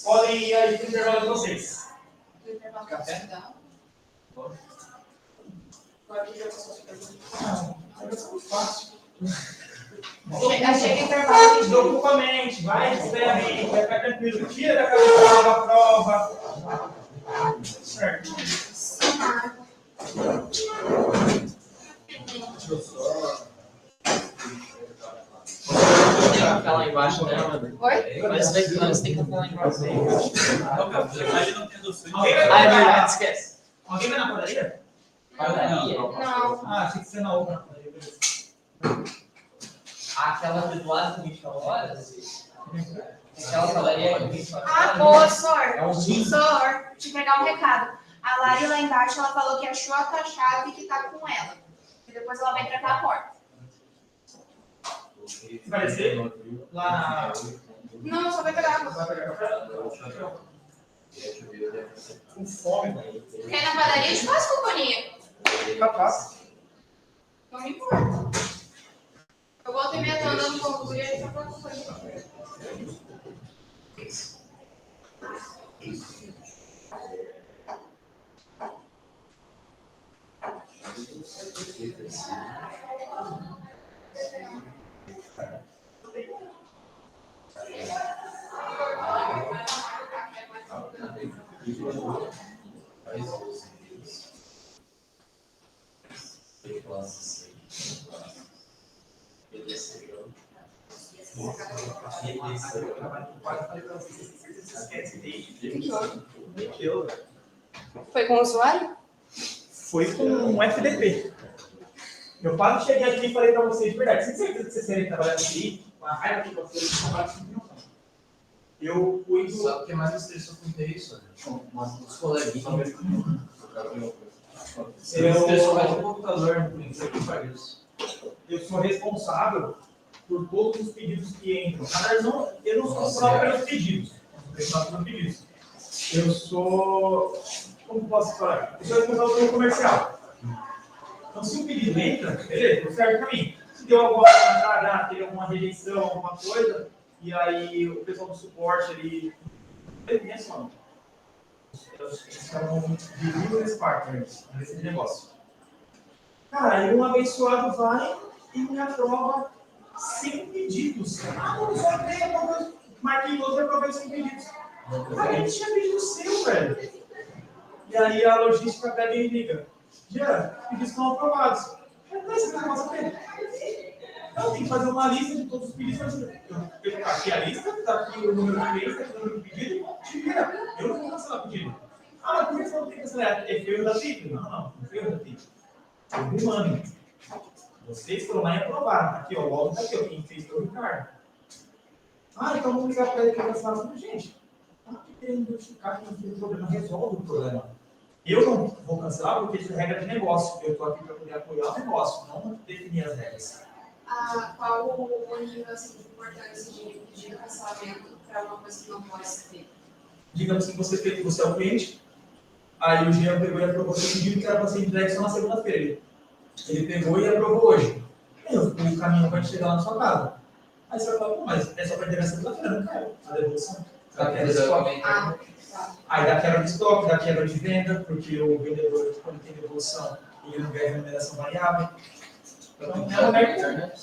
podem ir aí para o intervalo de vocês. Café? Fácil. Chega intervalo. Não preocupa a mente, vai distrair a mente, vai ficar tranquilo. Tira da cabeça a prova. Certo. Deixa eu só. Tem que ficar lá embaixo, né, mano? Oi? Mas tem que ficar lá embaixo. Não, cara, ele não tem noção. Alguém vai Ah, é na- verdade, esquece. Alguém vai na padaria? Padaria? Não. Ah, achei que você na outra padaria. Beleza. Aquela do lado do 24 horas? Aquela padaria que 24 Ah, horas? boa, Sor. É um rim. Sor, te pegar um recado. A Lari lá embaixo, ela falou que achou a tua chave que tá com ela. E depois ela vai trancar a porta. Você vai descer? Lá Não, só vai pegar água. vai pegar café? Com fome, velho. Porque na padaria a gente faz companhia. Capaz. Não me importa. Eu volto e meia, tô andando com o guri, a gente tá fazendo companhia. Foi com o usuário? Foi com um FDP. Eu quase cheguei aqui e falei pra vocês de verdade. Sem certeza que vocês querem trabalhar aqui, com a raiva que vocês trabalham comigo, não. Eu cuido. Sabe o que mais me estressou com isso? Os coleguinhas. Você me estressou mais no computador, por isso que faz isso. Eu sou responsável por todos os pedidos que entram. Na verdade, eu não sou responsável pelos pedidos. Eu sou responsável pelos pedidos. Eu sou. Como posso falar? Eu sou responsável pelo comercial. Então, se um pedido entra, beleza, serve para mim. Se deu alguma coisa, teve alguma rejeição, alguma coisa, e aí o pessoal do suporte ali. Minha só. Eles são business partners nesse negócio. Cara, aí um abençoado vai e me aprova 100 pedidos. Ah, não, só tem alguma coisa. Marquei outro e aprovei 100 pedidos. Cara, ele tinha pedido seu, velho. E aí a logística pega e liga. Jean, pedidos estão aprovados. Não é esse negócio dele. Então tem que fazer uma lista de todos os pedidos. Eu aqui a lista, está aqui o número de e-mails, está aqui o número de pedido, tira. Eu não vou cancelar o pedido. Ah, mas por que você não tem que cancelar? É feio da FIP? Não é feio da FIP. Eu humano. Vocês foram lá e aprovaram. Aqui, ó, logo tá aqui, ó. Quem fez foi o Ricardo. Ah, então vamos ligar para ele que ele vai falar, gente, tá querendo identificar que não tem problema, resolve o problema. Eu não vou cancelar porque isso é regra de negócio. Eu estou aqui para poder apoiar o negócio, não definir as regras. Qual o nível assim, de importância de pedir cancelamento para uma coisa que não pode ser feita? Digamos que você é o cliente, aí o Jean pegou e aprovou seu pedido que era para ser entregue só na segunda-feira. Ele pegou e aprovou hoje. Aí o caminhão vai chegar lá na sua casa. Aí você vai falar, pô, mas é só para entregar segunda-feira, não quero a devolução. Da quebra de estoque. Tá. Aí da quebra de estoque, da quebra de venda, porque o vendedor, quando tem devolução, ele não ganha remuneração variável. Então, é uma regra.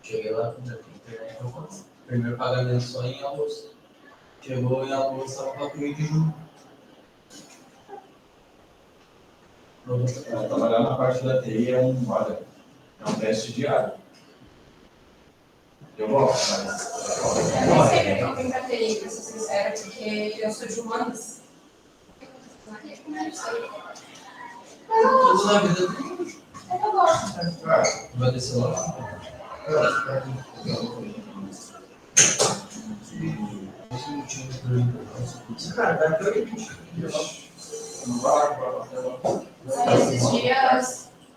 Cheguei lá na internet, primeiro pagamento só em agosto. Chegou em agosto, estava para 1 de julho. Trabalhar na parte da TI é um teste diário. Eu gosto, mas... Eu nem sei que eu tenho pra TI, pra ser sincera, porque eu sou de humanas. Tudo na vida Eu gosto. vai descer lá. Cara, vai até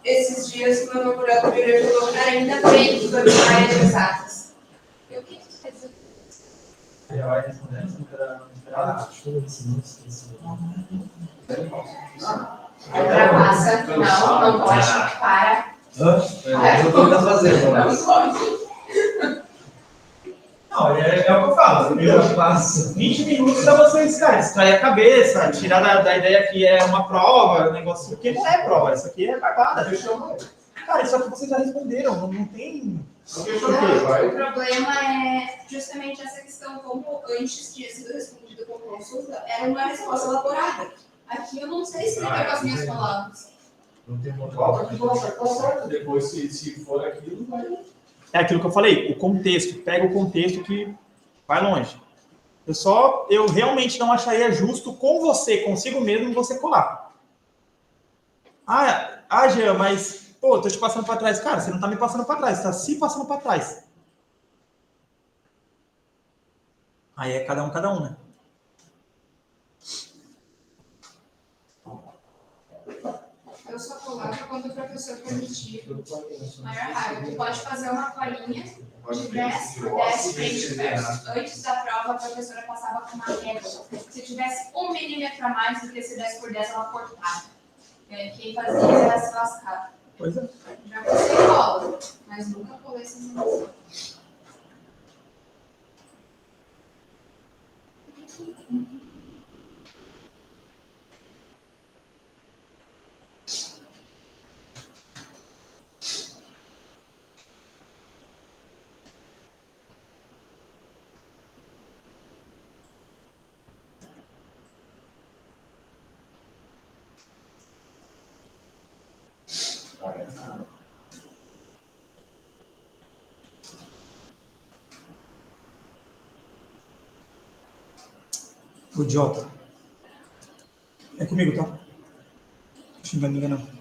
Esses dias meu namorado virou e falou, cara, ainda bem que foi para áreas exatas. Eu, o que isso quer dizer? Já vai respondendo? Ultrapassa, não pode, para. Eu tô tentando fazer, Não pode. Não, é o que eu falo. Eu passo 20 minutos para você distrair a cabeça, tirar da ideia que é uma prova, um negócio, porque não é prova, isso aqui é barbada. Cara, isso aqui vocês já responderam, não tem. O problema é justamente essa questão, como antes tinha sido respondido como consulta, era uma resposta elaborada. Aqui eu não sei explicar com as minhas palavras. Não tem motivo que você tá certo. Depois, se for aquilo, vai... É aquilo que eu falei, o contexto, pega o contexto que vai longe. Eu realmente não acharia justo com você, consigo mesmo, você colar. Jean, mas, pô, tô te passando para trás. Cara, você não tá me passando para trás, você tá se passando para trás. Aí é cada um, né? Eu só coloco quando o professor permitir. Maior raiva. Tu pode fazer uma colinha de 10 por 10 frente e verso. Antes da prova, a professora passava com uma régua. Se tivesse 1 milímetro a mais do que esse 10 por 10, ela cortava. Quem fazia isso era se lascar. Pois é. Já passei cola, mas nunca colei sem sensação. O idiota. É comigo, tá? Não xinga ninguém, não.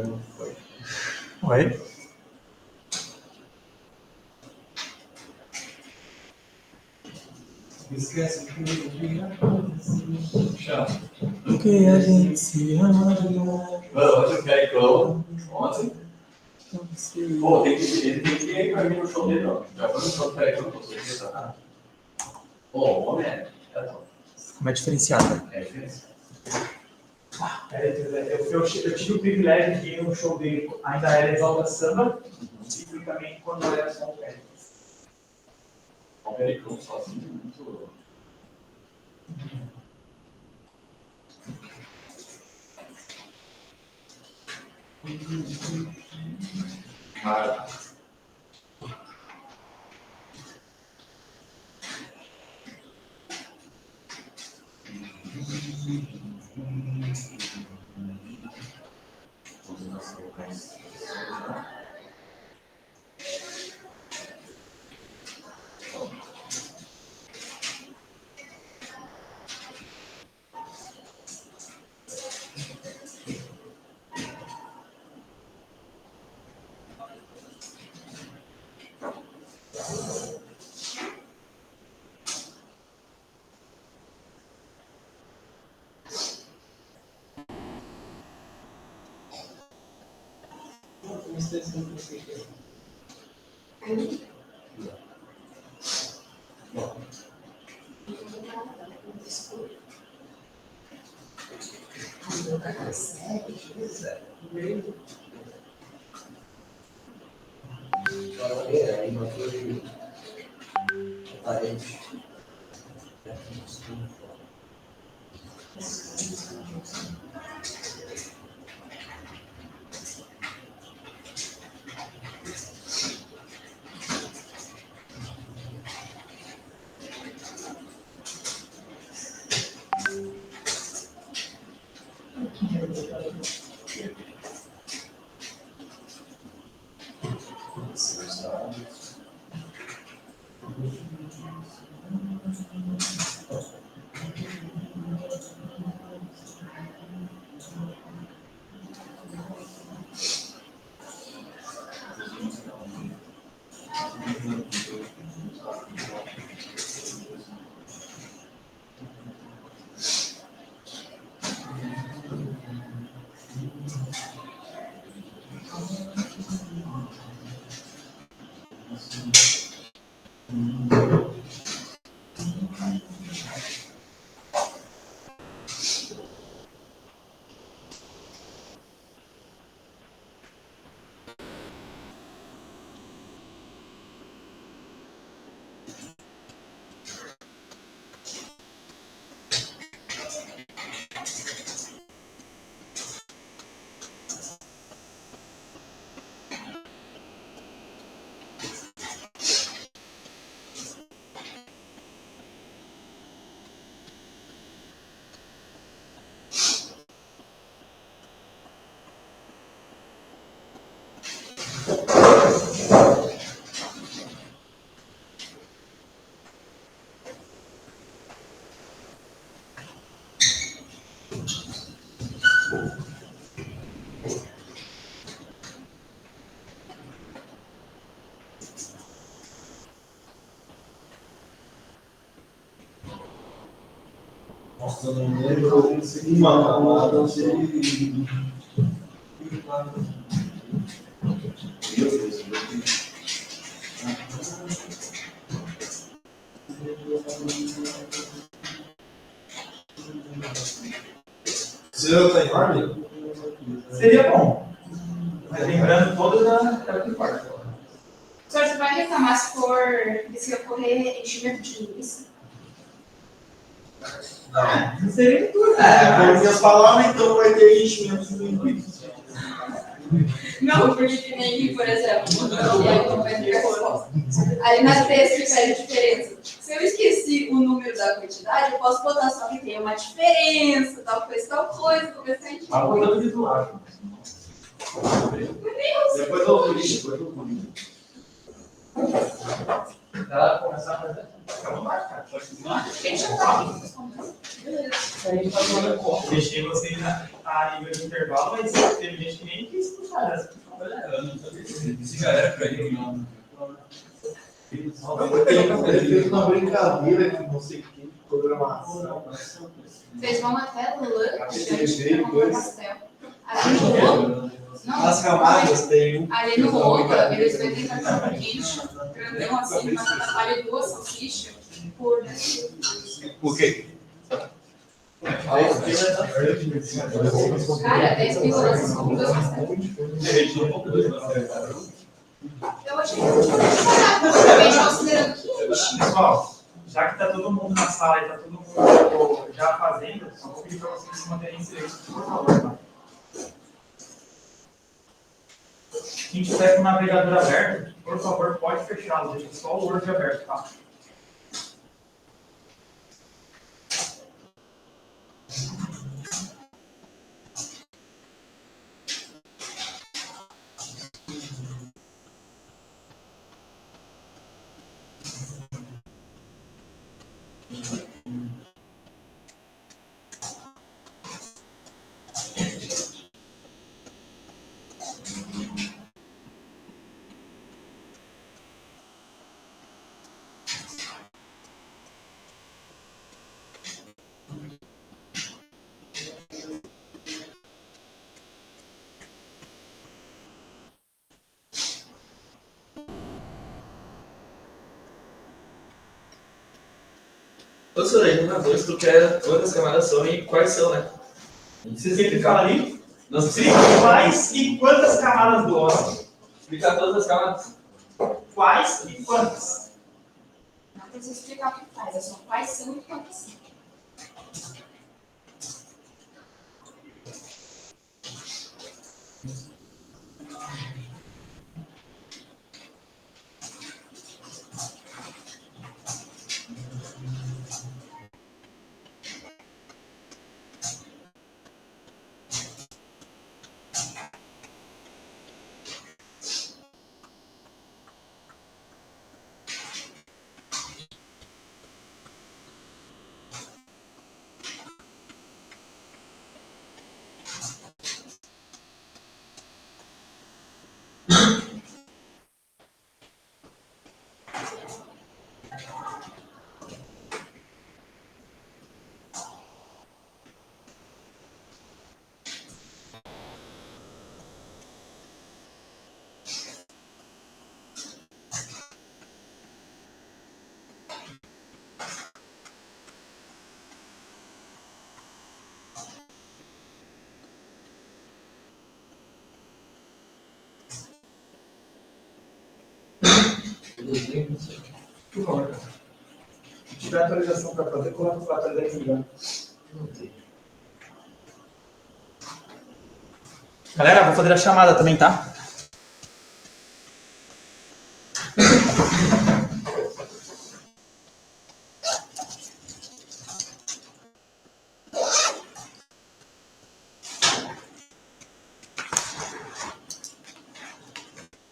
Não foi. Oi? Esquece que chato. Porque a gente se ama. Ontem o Pericão, ontem. Pô, ele tem que ir pra mim no show dele, ó. Já foi no show do Pericão, com certeza. Pô, o homem é. Como é diferenciado. É diferente. Eu tive o privilégio de ir no show dele, ainda era Exalta Samba, ciclicamente quando era só um pé. O Pericão sozinho é muito. Mas. Uma extensão que você quer. Nossa, não lembro uma camada de. Você já está em ordem? Seria bom. Mas lembrando todas da quarta. Professor, você vai reclamar se ocorrer enchimento de linguiça? Não seria tudo. Por minhas palavras, então vai ter enchimento de linguiça. Não, porque que nem, por exemplo, e aí não vai ter resposta. Ali na texto pede diferença. Se eu esqueci o número da quantidade, eu posso botar só que tem uma diferença, tal coisa, começar a gente. Mas botando de lado. Depois eu vou ler. Ela começar a fazer. Fica à vontade, cara. Pode continuar. Deixa eu falar. A gente faz uma conta. Deixei vocês a nível de intervalo, mas teve gente que nem quis puxar essa. Eu não sabia se galera pra ele não. Ele fez uma brincadeira que não sei que, programação. Vocês vão até lunch, TV, vão comer pastel. Ali no rolo, Nas camadas tem ali no rolo, eles vendem cachorro quente, grandão assim, uma batata de 2 salsichas por 10. Por quê? Cara, 10 mil euros são 2 pastéis. Derretiu um pouco dos pastéis. Eu achei que eu tinha preparado, provavelmente considerando 15. Pessoal, já que está todo mundo na sala e está todo mundo já fazendo, só vou pedir para vocês se manterem em silêncio, por favor. Tá? Quem tiver com o navegador aberto, por favor, pode fechá-lo, deixa só o Word aberto, tá? Professor, aí não dois, tu quer quantas camadas são e quais são, né? Vocês têm que falar ali? Não Sim, sei quais e quantas camadas do ósseo? explicar todas as camadas. Quais e quantas? Não precisa explicar o que faz, é só quais são e quantos são. Por favor. Se tiver atualização para fazer, coloca para atualizar aqui. Não tem. Galera, vou fazer a chamada também, tá?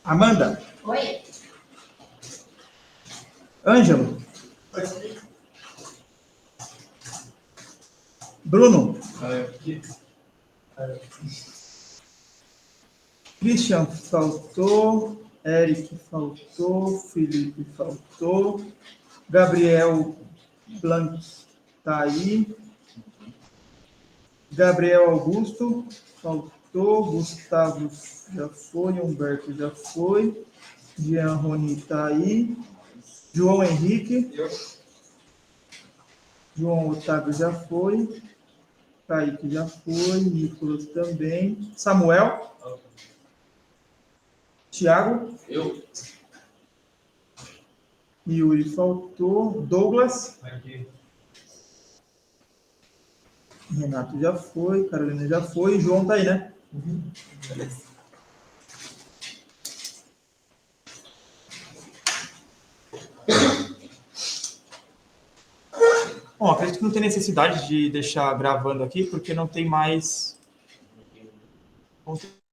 Amanda, Oi? Ângelo, Bruno, Christian faltou, Eric faltou, Felipe faltou, Gabriel Blanc tá aí, Gabriel Augusto faltou, Gustavo já foi, Humberto já foi, Jean Roni tá aí, João Henrique, João Otávio já foi, Kaique já foi, Nicolas também, Samuel, Tiago, Eu? Yuri faltou, Douglas, Renato já foi, Carolina já foi, João tá aí, né? Beleza. Bom, acredito que não tem necessidade de deixar gravando aqui, porque não tem mais conteúdo.